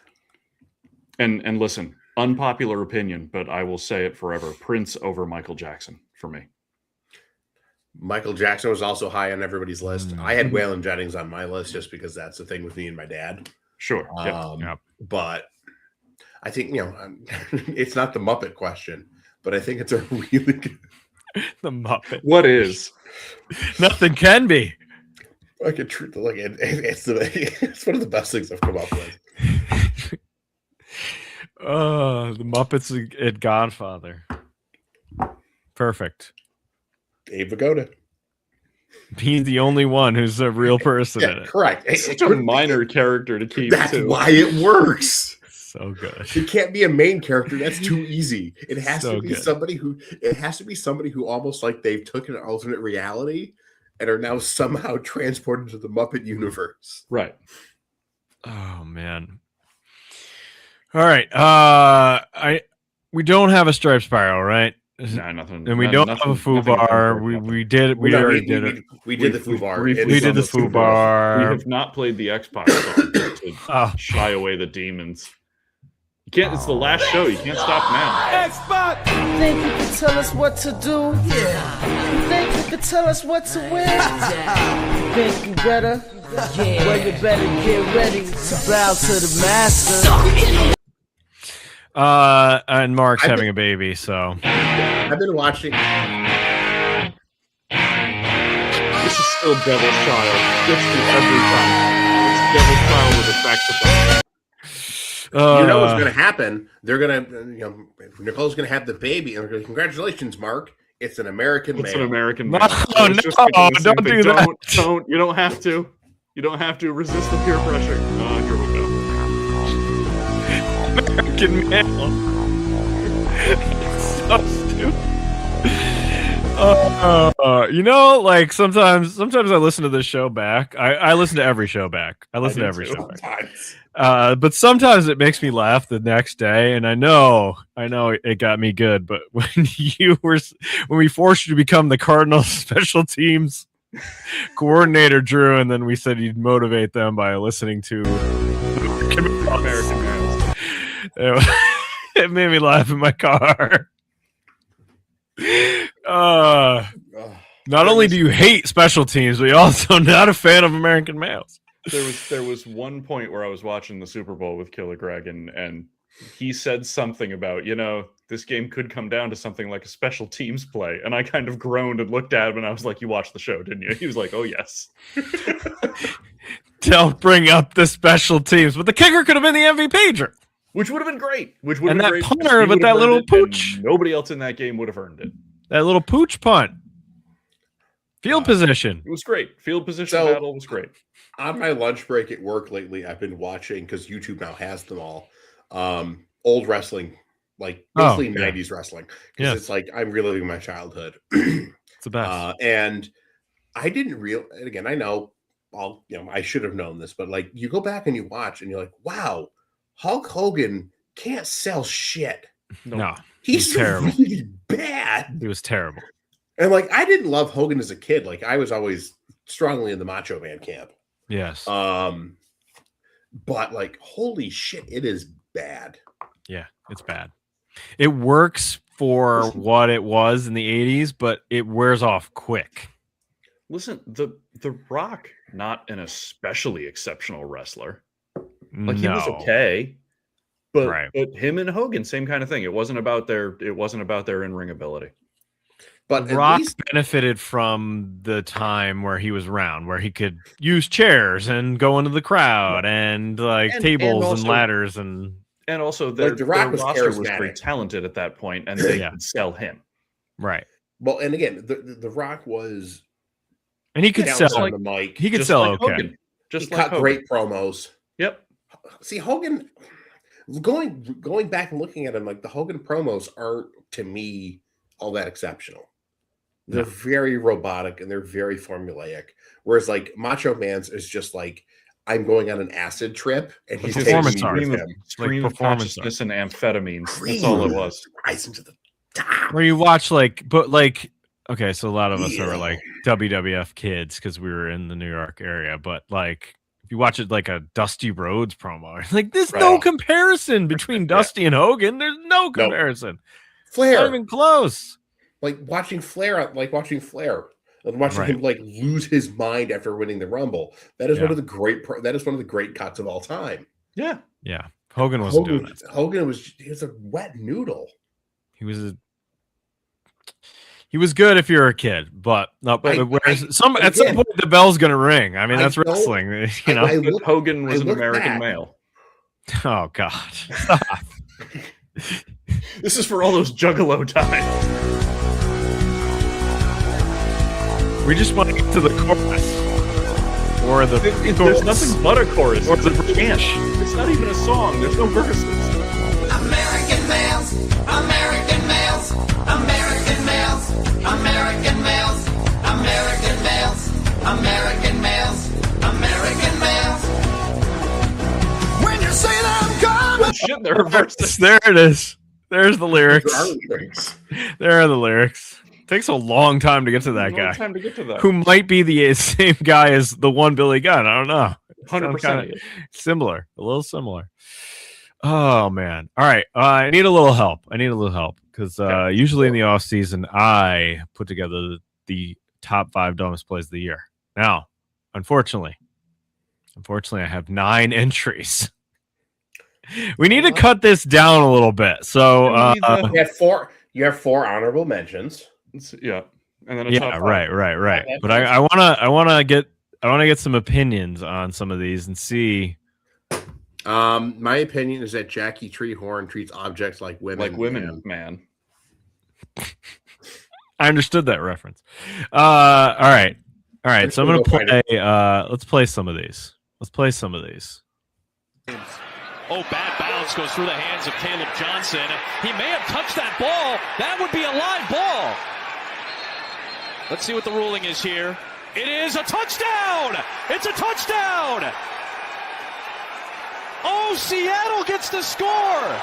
And listen, unpopular opinion, but I will say it forever. Prince over Michael Jackson for me. Michael Jackson was also high on everybody's list. I had Waylon Jennings on my list just because that's the thing with me and my dad. Sure. But I think, it's not the Muppet question, but I think it's a really good... The Muppet. What is? Nothing can be. It's one of the best things I've come up with. The Muppets at Godfather. Perfect. Abe Vigoda. He's the only one who's a real person in it. Correct. It's such a minor character to keep. That's why it works. So good. It can't be a main character. That's too easy. It has So to be good. somebody who. It has to be somebody who almost like they've taken an alternate reality and are now somehow transported to the Muppet universe. Right. Oh man. All right. We don't have a Striped Spiral, right? No, nothing. And we don't have a FUBAR. We did it. We already did it. We did the FUBAR. We did the FUBAR. We have not played the X-Pac song to shy away the demons. You can't. It's the last show. You can't stop now. X-Pac! You think you can tell us what to do? Yeah. You think you can tell us what to win? You think you better? Yeah. Well, you better get ready to bow to the master. And Mark's having a baby, so I've been watching. This is still Devil's Child. It's every time. It's Devil's Child with a saxophone. You know what's going to happen? They're going to, Nicole's going to have the baby, and they're going to, congratulations, Mark. It's an American male. It's an American male. No, don't do that. Don't. You don't have to. You don't have to resist the peer pressure. Here we go. American male. So stupid. Like sometimes I listen to this show back. I listen to every show back. I listen to every show back. But sometimes it makes me laugh the next day, and I know it got me good. But when we forced you to become the Cardinals special teams coordinator, Drew, and then we said you'd motivate them by listening to American Males. It made me laugh in my car. Not only do you hate special teams, but you're also not a fan of American males. There was one point where I was watching the Super Bowl with Killer Greg, and he said something about, this game could come down to something like a special teams play. And I kind of groaned and looked at him, and I was like, you watched the show, didn't you? He was like, oh, yes. Don't bring up the special teams. But the kicker could have been the MVP, Drew. Which would have been great. And that punter with that little pooch. Nobody else in that game would have earned it. That little pooch punt. Field position. It was great. Field position battle was great. On my lunch break at work lately, I've been watching, because YouTube now has them all, old wrestling, like basically 90s wrestling. Because it's like I'm reliving my childhood. It's the best. And I didn't and again, I know I should have known this, but like you go back and you watch and you're like, wow, Hulk Hogan can't sell shit. No, he's terrible. Really bad. He was terrible. And like I didn't love Hogan as a kid. Like I was always strongly in the Macho Man camp. Yes. But like, holy shit, it is bad. Yeah, it's bad. It works for what it was in the 80s, but it wears off quick. Listen, the Rock, not an especially exceptional wrestler. Like he was okay, but him and Hogan, same kind of thing. It wasn't about their in-ring ability. But Rock benefited from the time where he was around, where he could use chairs and go into the crowd and tables and ladders and also the Rock roster was very talented at that point, and they could sell him. Right. Well, and again, the Rock was, and he could sell on the mic. He could sell like okay. Hogan. Just he like cut Hogan. Great promos. Yep. See, Hogan, going back and looking at him, like the Hogan promos aren't to me all that exceptional. They're very robotic and they're very formulaic. Whereas like Macho Man's is just like, I'm going on an acid trip and he's taking me with him. Stream of consciousness and amphetamines. That's all it was. Rising to the top. Where you watch okay, so a lot of us are like WWF kids because we were in the New York area, but like if you watch it like a Dusty Rhodes promo, like there's no comparison between Dusty and Hogan. There's no comparison. Flair, not even close. Like watching Flair, and watching him like lose his mind after winning the Rumble. That is one of the great. That is one of the great cuts of all time. Yeah, yeah. Hogan wasn't doing it. Hogan was a wet noodle. He was good if you're a kid, but at some point the bell's gonna ring. I mean, that's wrestling. You know, Hogan was an American male. Oh God! Stop. This is for all those Juggalo times. We just want to get to the chorus, or there's nothing but a chorus, or the chant. It's not even a song. There's no verses. American males, American males, American males, American males, American males, American males, American males. When you say I'm gone, oh, shit, there are verses. There it is. There's the lyrics. There are the lyrics. Takes a long time to get to that guy. Who might be the same guy as the one Billy Gunn. I don't know. 100%. Similar. A little similar. Oh, man. All right. I need a little help. Because usually in the off season, I put together the top 5 dumbest plays of the year. Now, unfortunately, I have 9 entries. We need to cut this down a little bit. So you have 4 honorable mentions. Yeah, and then right. But I want to get some opinions on some of these and see. My opinion is that Jackie Treehorn treats objects like women. Man. I understood that reference. All right. So I'm gonna play. Let's play some of these. Oh, bad bounce goes through the hands of Caleb Johnson. He may have touched that ball. That would be a live ball. Let's see what the ruling is here. It is a touchdown! It's a touchdown! Oh, Seattle gets the score!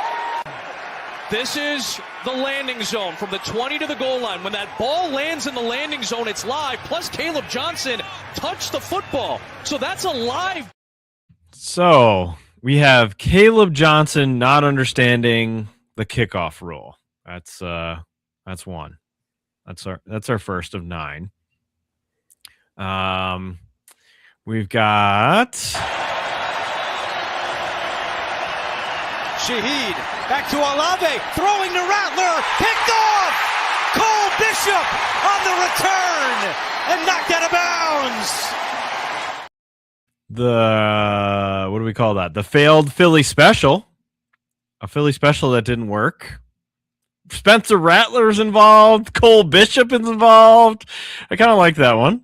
This is the landing zone from the 20 to the goal line. When that ball lands in the landing zone, it's live. Plus, Caleb Johnson touched the football. So that's a live. So we have Caleb Johnson not understanding the kickoff rule. That's one. That's our first of 9. We've got Shaheed back to Olave, throwing to Rattler, picked off. Cole Bishop on the return and knocked out of bounds. What do we call that? The failed Philly special. A Philly special that didn't work. Spencer Rattler's involved. Cole Bishop is involved. I kind of like that one.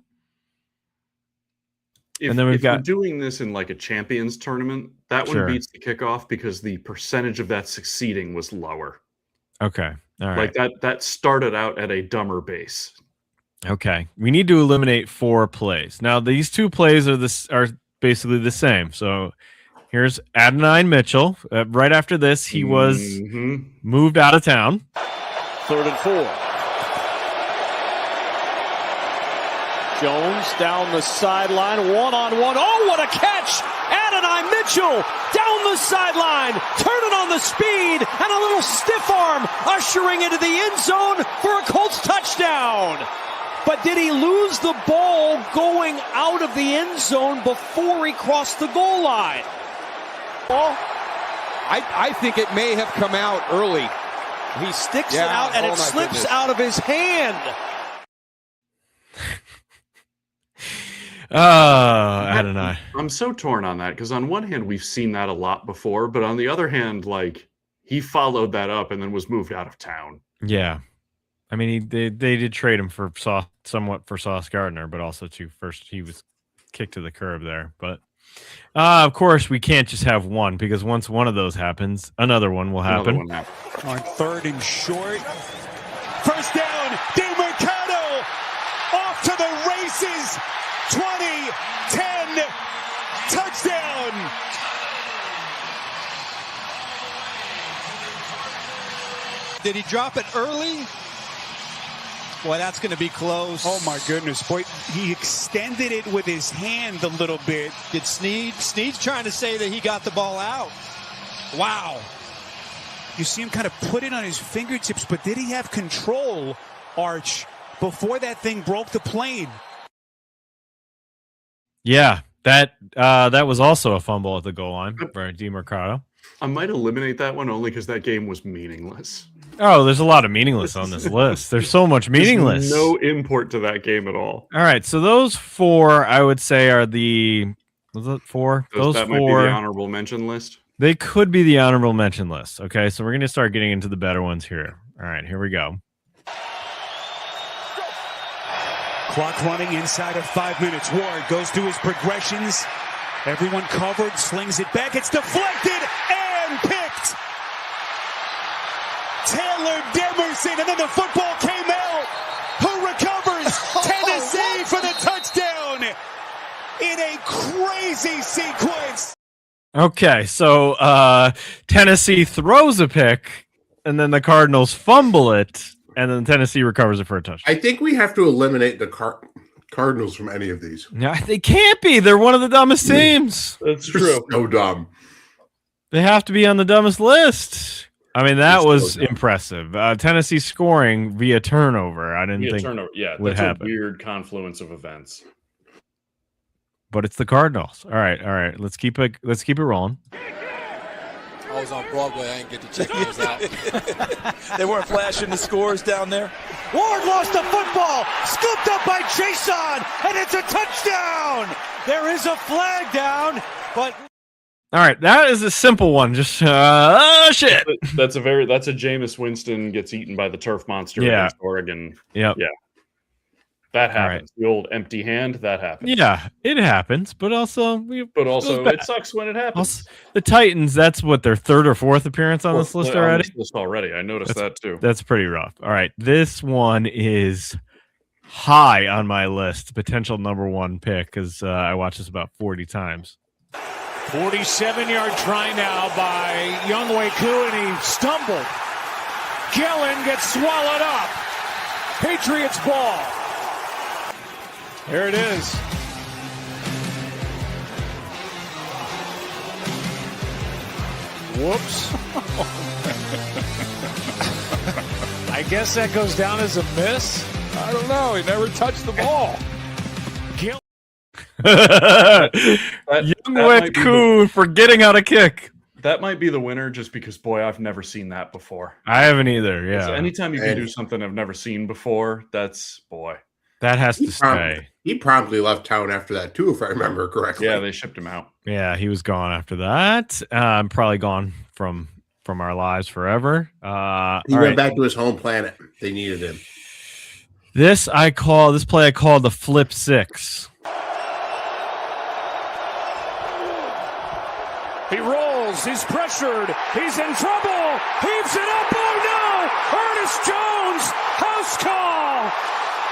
And then we're doing this in like a champions tournament, that one beats the kickoff because the percentage of that succeeding was lower. Okay. All right. Like that started out at a dumber base. Okay. We need to eliminate 4 plays. Now these 2 plays are basically the same. So here's Adonai Mitchell. Right after this, he was moved out of town. 3rd and 4. Jones down the sideline, 1-on-1. Oh, what a catch! Adonai Mitchell down the sideline, turning on the speed, and a little stiff arm ushering into the end zone for a Colts touchdown. But did he lose the ball going out of the end zone before he crossed the goal line? Well, I think it may have come out early. He sticks it out, and it slips out of his hand. I don't know. I'm so torn on that because on one hand we've seen that a lot before, but on the other hand, like he followed that up and then was moved out of town. Yeah, I mean they did trade him for somewhat for Sauce Gardner, but also first he was kicked to the curb there. But of course we can't just have one because once one of those happens, another one will happen. On 3rd and short. First down, DeMercado off to the races. 20-10 touchdown. Did he drop it early? Boy, that's going to be close. Oh, my goodness. Boy, he extended it with his hand a little bit. Did Sneed's trying to say that he got the ball out. Wow. You see him kind of put it on his fingertips, but did he have control, Arch, before that thing broke the plane? Yeah, that was also a fumble at the goal line for DeMercado. I might eliminate that one only because that game was meaningless. Oh, there's a lot of meaningless on this list. There's so much meaningless. There's no import to that game at all. All right, so those 4, I would say, are the was it 4? Those that 4 might be the honorable mention list. They could be the honorable mention list. Okay, so we're going to start getting into the better ones here. All right, here we go. Clock running inside of 5 minutes. Ward goes through his progressions. Everyone covered, slings it back. It's deflected and picked. Taylor Demerson, and then the football came out. Who recovers? Tennessee for the touchdown in a crazy sequence. Okay, so Tennessee throws a pick, and then the Cardinals fumble it, and then Tennessee recovers it for a touchdown. I think we have to eliminate the Cardinals from any of these. No, they can't be. They're one of the dumbest teams. That's true. So dumb. They have to be on the dumbest list. I mean, that was impressive. Tennessee scoring via turnover. I didn't think turnover. Yeah, would that's happen. A weird confluence of events. But it's the Cardinals. All right. Let's keep it rolling. I was on Broadway. I didn't get to check those out. They weren't flashing the scores down there. Ward lost the football, scooped up by Chason, and it's a touchdown. There is a flag down, but. All right, that is a simple one. Just shit. That's a Jameis Winston gets eaten by the turf monster against Oregon. Yep. Yeah. That happens. Right. The old empty hand, that happens. Yeah, it happens, but also it sucks when it happens. Also, the Titans, that's what their 3rd or 4th appearance on this list already. I noticed that too. That's pretty rough. All right, this one is high on my list, potential number 1 pick, because I watched this about 40 times. 47-yard try now by Younghoe Koo, and he stumbled. Gillen gets swallowed up. Patriots ball. There it is. Whoops. I guess that goes down as a miss. I don't know. He never touched the ball. Younghoe Koo forgetting how to kick. That might be the winner just because, boy, I've never seen that before. I haven't either, yeah. So anytime you can do something I've never seen before, that has to stay. He promptly left town after that, too, if I remember correctly. Yeah, they shipped him out. Yeah, he was gone after that. Probably gone from our lives forever. He went back to his home planet. They needed him. This play I call the flip 6. He rolls. He's pressured. He's in trouble. Heaves it up. Oh, no. Ernest Jones. House call.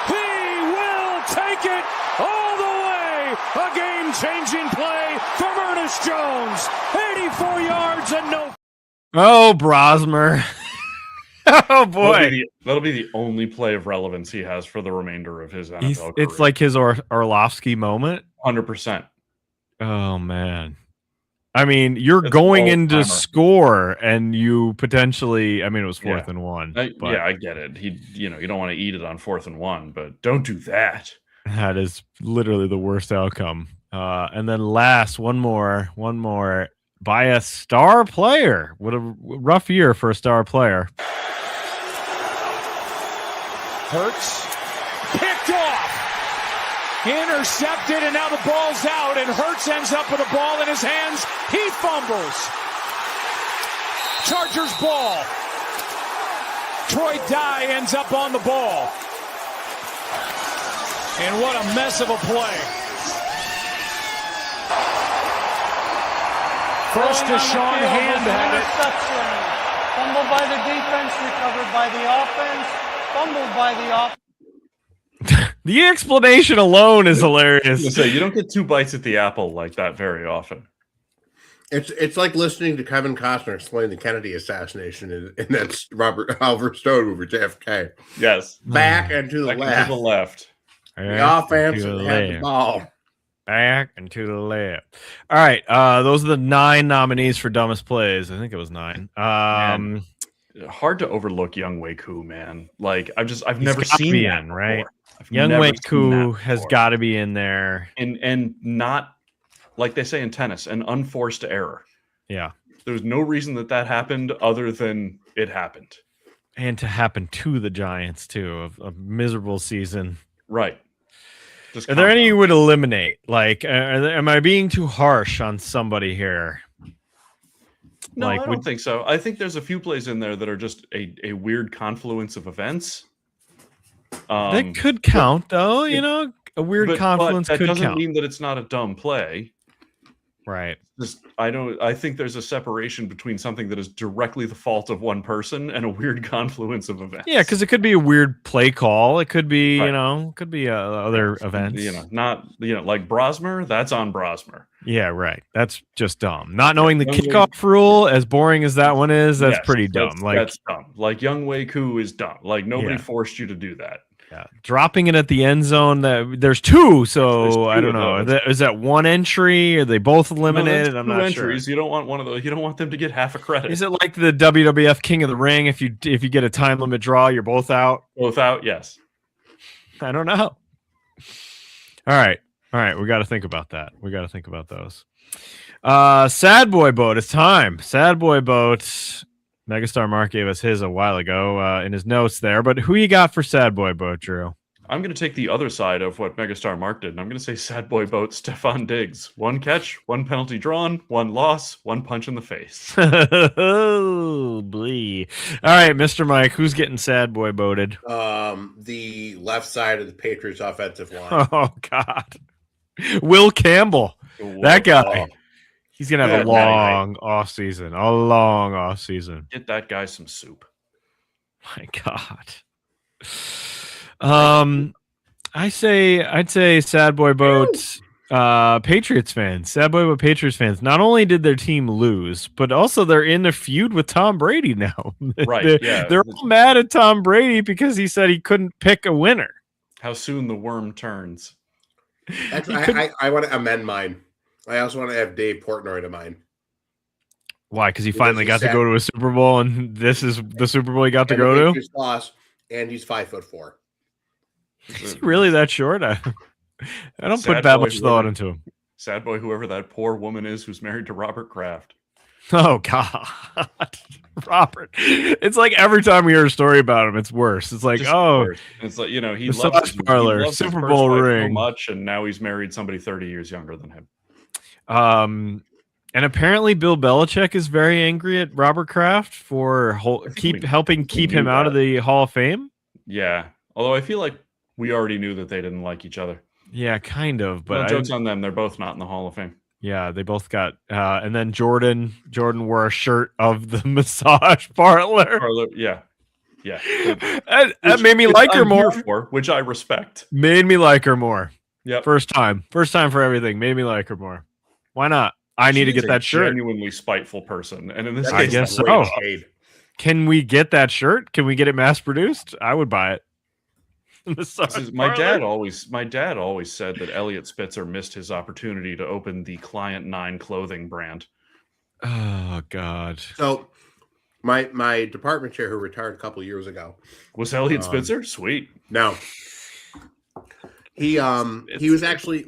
He will take it all the way. A game-changing play from Ernest Jones. 84 yards and no. Oh, Brosmer. Oh, boy. That'll be the only play of relevance he has for the remainder of his NFL career. It's like his Orlovsky moment. 100%. Oh, man. I mean, you're going into score, and you potentially. I mean, it was 4th and 1. I get it. You don't want to eat it on 4th and 1, but don't do that. That is literally the worst outcome. And then last, one more by a star player. What a rough year for a star player. Hurts picked off. intercepted, and now the ball's out, and Hurts ends up with a ball in his hands. He fumbles. Chargers ball. Troy Dye ends up on the ball. And what a mess of a play. First to Sean Hand had it. Fumbled by the defense, recovered by the offense, fumbled by the offense. The explanation alone is hilarious. So you don't get two bites at the apple like that very often. It's like listening to Kevin Costner explain the Kennedy assassination, and that's Robert Oliver Stone movie JFK. Yes, back and to the left. To the left. The offense had the ball. Back and to the left. All right, those are the 9 nominees for dumbest plays. I think it was 9. Hard to overlook Young Wei Koo, man. Like I've never seen that in, right? I've Young Wei Koo has got to be in there, and not like they say in tennis, an unforced error. Yeah, there's no reason that happened other than it happened, and to happen to the Giants too. A miserable season, right? Are there any you would eliminate? Like, am I being too harsh on somebody here? No, I don't think so. I think there's a few plays in there that are just a weird confluence of events. That could count, though. A weird confluence but that could doesn't count. mean that it's not a dumb play. Right. I think there's a separation between something that is directly the fault of one person and a weird confluence of events. Yeah, because it could be a weird play call. It could be, Right. Could be other events. Like Brosmer, that's on Brosmer. Yeah, right. That's just dumb. Not knowing the kickoff rule, as boring as that one is, that's pretty dumb. That's dumb. Like Young Wei Koo is dumb. Like nobody Yeah. forced you to do that. Yeah, dropping it at the end zone. There's 2, so There's 2 I don't know. of those. Is that one entry? Are they both eliminated? No, I'm that's not 2 sure. entries. You don't want one of those. You don't want them to get half a credit. Is it like the WWF King of the Ring? If you get a time limit draw, you're both out. Both out, yes. I don't know. All right. We got to think about that. We got to think about those. Sad Boy Boat. It's time. Sad Boy Boat. Megastar Mark gave us his a while ago in his notes there. But who you got for Sad Boy Boat, Drew? I'm going to take the other side of what Megastar Mark did, and I'm going to say Sad Boy Boat Stephon Diggs. 1 catch, 1 penalty drawn, 1 loss, 1 punch in the face. Oh, boy. All right, Mr. Mike, who's getting Sad Boy Boated? The left side of the Patriots offensive line. Oh, God. Will Campbell. That guy. He's going to have a long offseason. A long offseason. Get that guy some soup. My God. I'd say Sad Boy Boat Patriots fans. Sad Boy Boat Patriots fans. Not only did their team lose, but also they're in a feud with Tom Brady now. Right. They're all mad at Tom Brady because he said he couldn't pick a winner. How soon the worm turns. I want to amend mine. I also want to have Dave Portnoy to mine. Why? Because he finally got to go to a Super Bowl, and this is the Super Bowl he got to go to? Lost, and he's 5'4". Is he really that short? I don't put that much thought into him. Sad boy, whoever that poor woman is who's married to Robert Kraft. Oh, God. Robert. It's like every time we hear a story about him, it's worse. It's like, worse. It's like, he loves his Super Bowl ring so much, and now he's married somebody 30 years younger than him. And apparently Bill Belichick is very angry at Robert Kraft for helping keep him out of the Hall of Fame. Yeah. Although I feel like we already knew that they didn't like each other. Yeah, kind of. But jokes on them. They're both not in the Hall of Fame. Yeah, they both got. And then Jordan wore a shirt of the massage parlor. Yeah. That made me like her more. Which I respect. Made me like her more. Yeah. First time for everything. Made me like her more. Why not? I need to get that shirt. Genuinely spiteful person, and in this I case, guess so. Can we get that shirt? Can we get it mass produced? I would buy it. My dad always said that Elliot Spitzer missed his opportunity to open the Client 9 clothing brand. Oh God! So, my department chair who retired a couple years ago was Elliot Spitzer. Sweet. No. He was actually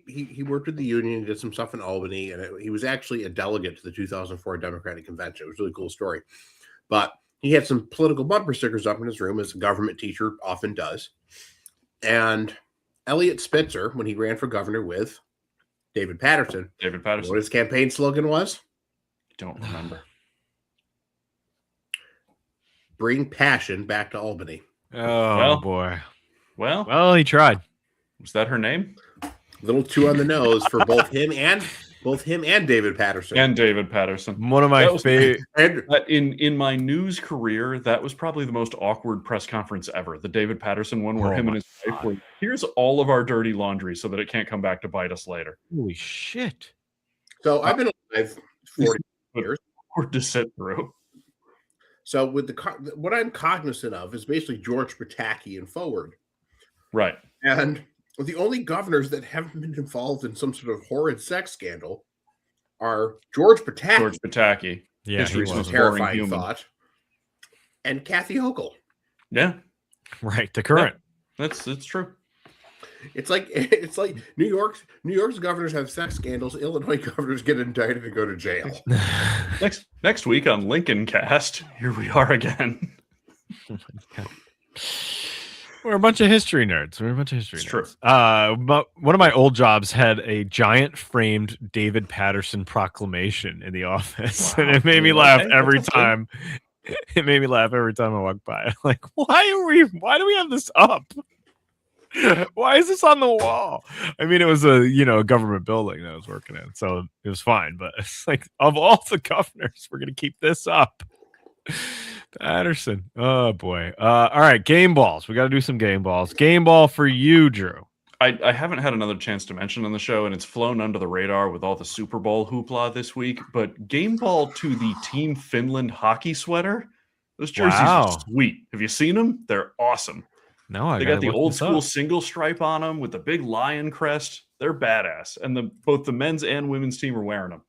he worked with the union, did some stuff in Albany, and he was actually a delegate to the 2004 Democratic Convention. It was a really cool story. But he had some political bumper stickers up in his room, as a government teacher often does. And Elliot Spitzer, when he ran for governor with David Patterson. David Patterson. What his campaign slogan was? Don't remember. Bring passion back to Albany. Oh, boy. Well, he tried. Was that her name? A little too on the nose for both him and David Patterson. And David Patterson. One of my favorite. In my news career, that was probably the most awkward press conference ever. The David Patterson one, where him and his wife were, here's all of our dirty laundry so that it can't come back to bite us later. Holy shit. So I've been alive 40 years. Awkward to sit through. So with what I'm cognizant of is basically George Pataki and forward. Right. And the only governors that haven't been involved in some sort of horrid sex scandal are George Pataki. George Pataki. Yeah, history's a terrifying thought. And Kathy Hochul. Yeah. Right. The current. Yeah, it's true. It's like New York's governors have sex scandals. Illinois governors get indicted and go to jail. Next week on Lincoln Cast, here we are again. We're a bunch of history nerds. It's true. But one of my old jobs had a giant framed David Patterson proclamation in the office, and it made me laugh every time. It made me laugh every time I walked by. Like, why do we have this up? Why is this on the wall? I mean, it was a government building that I was working in, so it was fine. But it's like, of all the governors, we're gonna keep this up. Patterson. Oh boy. All right, game balls. We got to do some game balls. Game ball for you, Drew. I haven't had another chance to mention on the show, and it's flown under the radar with all the Super Bowl hoopla this week. But game ball to the Team Finland hockey sweater. Those jerseys are sweet. Have you seen them? They're awesome. No, they got the old school single stripe on them with the big lion crest. They're badass, and both the men's and women's team are wearing them.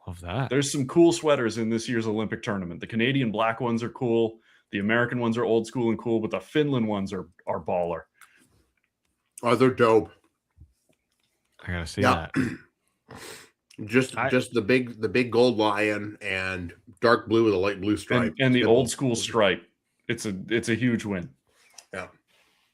Love that. There's some cool sweaters in this year's Olympic tournament. The Canadian black ones are cool. The American ones are old school and cool, but the Finland ones are baller. Oh, they're dope. I gotta see that. Just the big gold lion and dark blue with a light blue stripe and the old school stripe. It's a huge win. Yeah.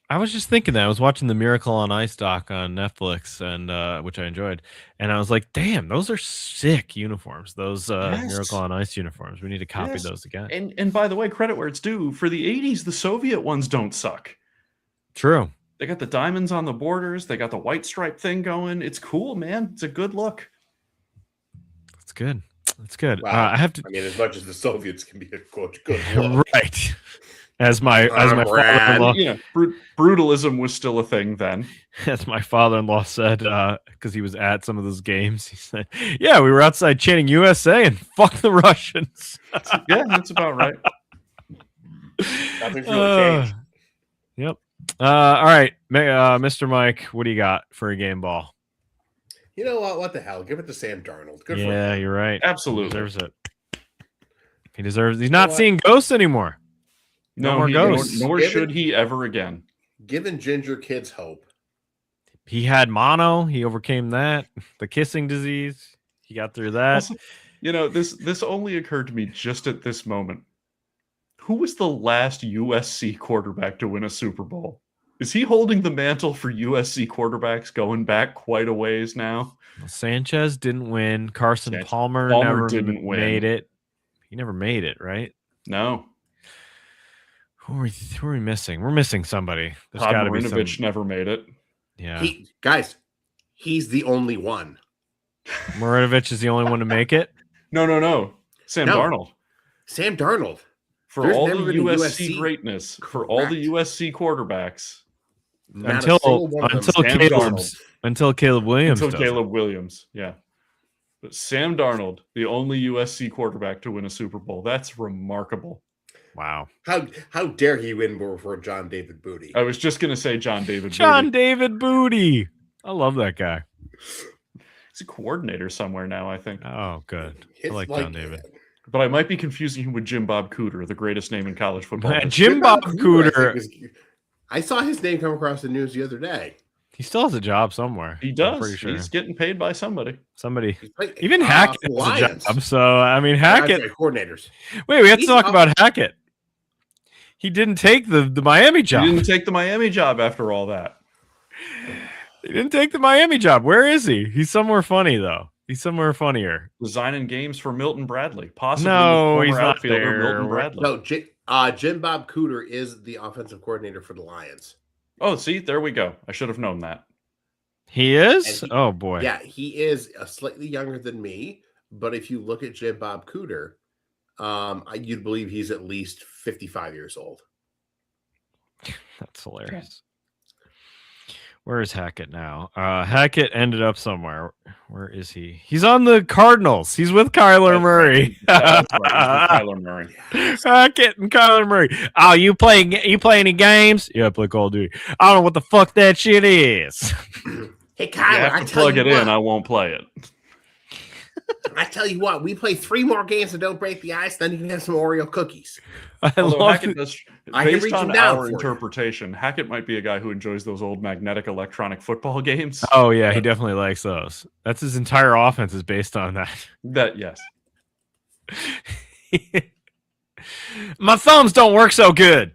I was just thinking that I was watching the Miracle on Ice doc on Netflix, and which I enjoyed, and I was like, "Damn, those are sick uniforms! Those Miracle on Ice uniforms. We need to copy those again." And by the way, credit where it's due. For the '80s, the Soviet ones don't suck. True. They got the diamonds on the borders. They got the white stripe thing going. It's cool, man. It's a good look. That's good. That's good. Wow. I have to. I mean, as much as the Soviets can be a good look. Right. As my father-in-law, brutalism was still a thing then. As my father-in-law said, because he was at some of those games, he said, "Yeah, we were outside chanting USA and fuck the Russians." Yeah, that's about right. Nothing's really changed. Yep. All right, Mr. Mike, what do you got for a game ball? You know what? What the hell? Give it to Sam Darnold. Good for him. Yeah, you're right. Absolutely. He deserves it. He deserves. He's not seeing ghosts anymore. No more ghosts. Nor should he ever again. Giving ginger kids hope. He had mono. He overcame that. The kissing disease. He got through that. Also, this only occurred to me just at this moment. Who was the last USC quarterback to win a Super Bowl? Is he holding the mantle for USC quarterbacks going back quite a ways now? Sanchez didn't win. Carson Palmer never made it. He never made it, right? No. Who are we missing? We're missing somebody. There's got to be Marinovich never made it. Yeah. He's the only one. Marinovich is the only one to make it? No. Sam Darnold. Sam Darnold. For all the USC greatness, for all the USC quarterbacks. Until Caleb Williams. Until Caleb Williams, yeah. But Sam Darnold, the only USC quarterback to win a Super Bowl. That's remarkable. Wow. How dare he win before John David Booty? I was just going to say John David Booty. I love that guy. He's a coordinator somewhere now, I think. Oh, good. I like John David. But I might be confusing him with Jim Bob Cooter, the greatest name in college football. Jim Bob Cooter. I saw his name come across the news the other day. He still has a job somewhere. He does. I'm pretty sure. He's getting paid by somebody. Even Hackett has a job. So, I mean, Hackett. Coordinators. Wait, we have to talk about Hackett. He didn't take the Miami job. He didn't take the Miami job after all that. He didn't take the Miami job. Where is he? He's somewhere funny though. He's somewhere funnier. Designing games for Milton Bradley, possibly. No, he's not outfielder there. Milton Bradley. No, Jim Bob Cooter is the offensive coordinator for the Lions. Oh, see, there we go. I should have known that. He is? Oh boy. Yeah, he is slightly younger than me, but if you look at Jim Bob Cooter, you'd believe he's at least 55 years old. That's hilarious. Where is Hackett now? Hackett ended up somewhere. Where is he? He's on the Cardinals. He's with Kyler Murray. That's right. Kyler Murray. Hackett and Kyler Murray. Oh, you play any games? Yeah, I play Call of Duty. I don't know what the fuck that shit is. Hey, Kyler, I plug it in. I won't play it. I tell you what, we play 3 more games and don't break the ice, then you can have some Oreo cookies. Although Hackett does, based on our interpretation, Hackett might be a guy who enjoys those old magnetic electronic football games. Oh yeah, he definitely likes those. That's his entire offense is based on that. That yes. My thumbs don't work so good.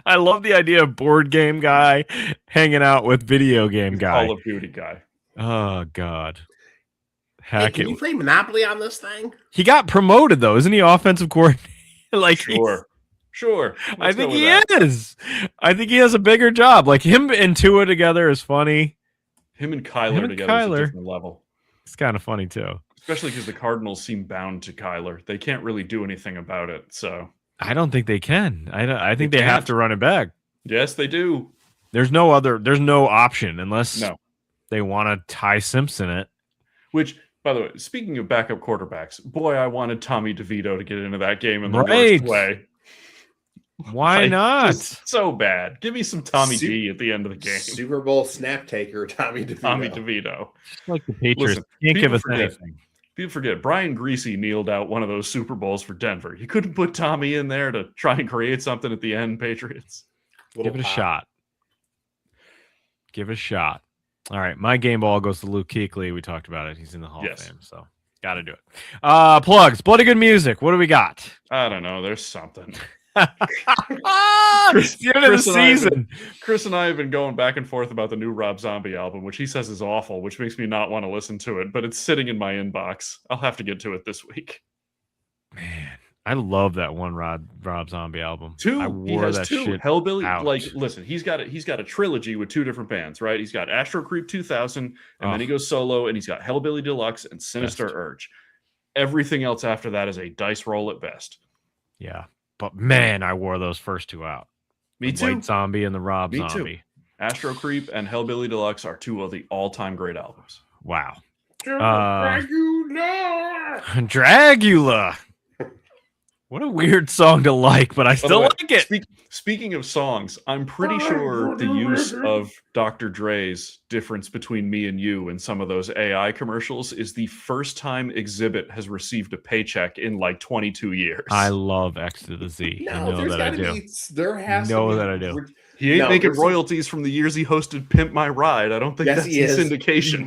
I love the idea of board game guy hanging out with video game guy. Call of Duty guy. Oh God. Hey, can you play Monopoly on this thing? He got promoted though, isn't he? Offensive coordinator. Like sure. I think he is. I think he has a bigger job. Like him and Tua together is funny. Him and Kyler together is a different level. It's kind of funny too, especially because the Cardinals seem bound to Kyler. They can't really do anything about it. So I don't think they can. I think they have to run it back. Yes, they do. There's no option unless they want to tie Simpson it. Which, by the way, speaking of backup quarterbacks, boy, I wanted Tommy DeVito to get into that game in the worst way. Why not? So bad. Give me some Tommy D at the end of the game. Super Bowl snap taker, Tommy DeVito. Just like the Patriots. Can't give us anything. People forget, Brian Greasy kneeled out one of those Super Bowls for Denver. You couldn't put Tommy in there to try and create something at the end, Patriots. Give it a shot. Give it a shot. All right, my game ball goes to Luke Kuechly. We talked about it. He's in the Hall of Fame, so got to do it. Plugs, Bloody Good Music. What do we got? I don't know. There's something. Chris, the end of the season. Chris and I have been going back and forth about the new Rob Zombie album, which he says is awful, which makes me not want to listen to it, but it's sitting in my inbox. I'll have to get to it this week. Man, I love that one Rob Zombie album. I wore that shit Hellbilly out. Like, listen, he's got a trilogy with 2 different bands, right? He's got Astro Creep 2000, and then he goes solo, and he's got Hellbilly Deluxe and Sinister Urge. Everything else after that is a dice roll at best. Yeah, but man, I wore those first 2 out. Me the too. White Zombie and the Rob Me Zombie. Too. Astro Creep and Hellbilly Deluxe are 2 of the all-time great albums. Wow. Dragula. What a weird song to like, but I still like it. Speaking of songs, I'm pretty sure the use of Dr. Dre's Difference Between Me and You in some of those AI commercials is the first time Exhibit has received a paycheck in like 22 years. I love X to the Z. No, you know that I do. There has to be. That I do. He ain't making royalties from the years he hosted Pimp My Ride. I don't think that's a syndication.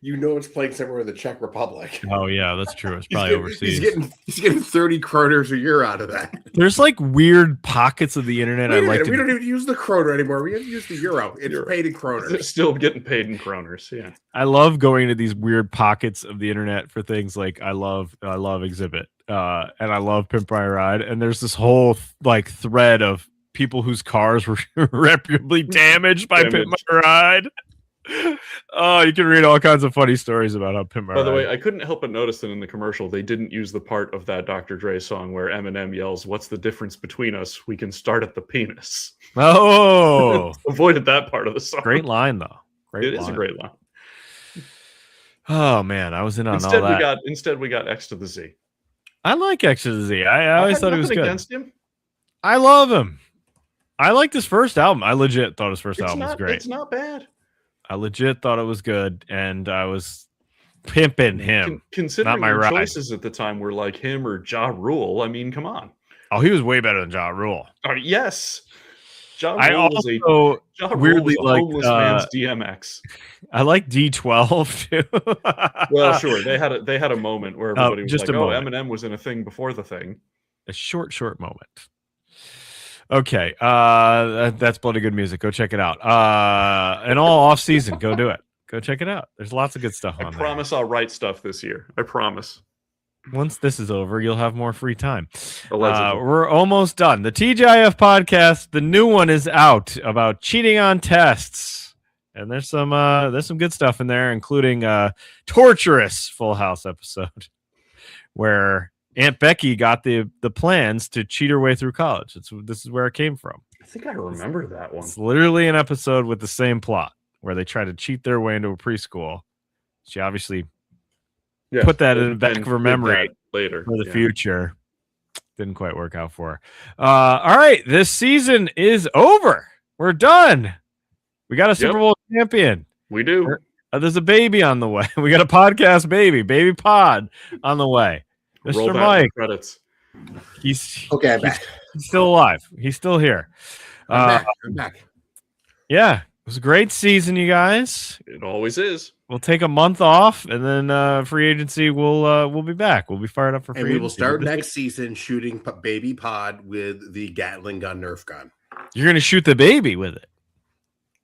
You know it's playing somewhere in the Czech Republic. Oh yeah, that's true. It's probably overseas. He's getting 30 kroners a year out of that. There's like weird pockets of the internet. We don't even use the kroner anymore. We have to use the euro. It's paid in kroners. It's still getting paid in kroners. Yeah. I love going to these weird pockets of the internet for things like I love Exhibit, and I love Pimp My Ride, and there's this whole like thread of people whose cars were irreparably damaged by Pimp My Ride. Oh, you can read all kinds of funny stories about how Pimp My Ride. By the way, I couldn't help but notice that in the commercial, they didn't use the part of that Dr. Dre song where Eminem yells, "What's the difference between us? We can start at the penis." Oh, avoided that part of the song. Great line, though. It is a great line. Oh man, I was in on all that. Instead, we got X to the Z. I like X to the Z. I always thought he was good. Against him. I love him. I liked his first album. I legit thought his first album was great. It's not bad. I legit thought it was good, and I was pimping him. Considering not my your choices at the time were like him or Ja Rule. I mean, come on. Oh, he was way better than Ja Rule. Yes. Ja Rule I also weirdly like homeless man's DMX. I like D12 too. Well, sure. They had a moment where everybody was like, "Oh, Eminem was in a thing before the thing." A short moment. Okay. That's bloody good music. Go check it out. And all off season, go do it. Go check it out. There's lots of good stuff on there. I promise I'll write stuff this year. I promise. Once this is over, you'll have more free time. We're almost done. The TGIF podcast, the new one is out about cheating on tests. And there's some good stuff in there, including a torturous Full House episode where Aunt Becky got the plans to cheat her way through college. This is where it came from. I think I remember that one. It's literally an episode with the same plot where they try to cheat their way into a preschool. She obviously put that in the back of her memory later for the future. Didn't quite work out for her. All right, this season is over. We're done. We got a Super Bowl champion. We do. There's a baby on the way. We got a podcast baby pod on the way. Mr. Mike. Credits. He's back. He's still alive. He's still here. I'm back. Yeah, it was a great season, you guys. It always is. We'll take a month off, and then free agency. We'll be back. We'll be fired up for free agency. And we will start agency. next season shooting baby pod with the Gatling gun Nerf gun. You're gonna shoot the baby with it.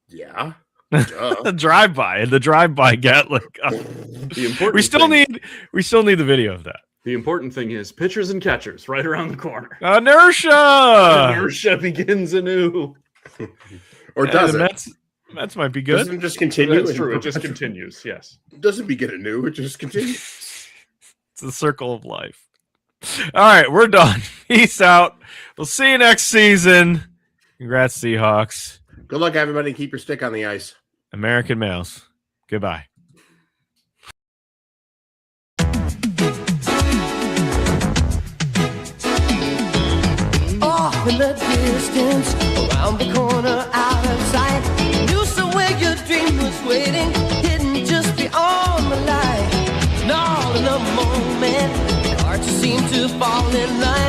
Yeah. The drive-by Gatling gun. The important we still need the video of that. The important thing is pitchers and catchers right around the corner. Inertia begins anew. Or does it? Mets might be good. Doesn't just continue. That's true. It just continues. Yes. It doesn't begin anew. It just continues. It's the circle of life. All right, we're done. Peace out. We'll see you next season. Congrats, Seahawks. Good luck, everybody. Keep your stick on the ice. American males. Goodbye. Off in the distance, around the corner, out of sight. You saw where your dream was waiting, hidden just beyond the light. And all in a moment, hard to seem to fall in line.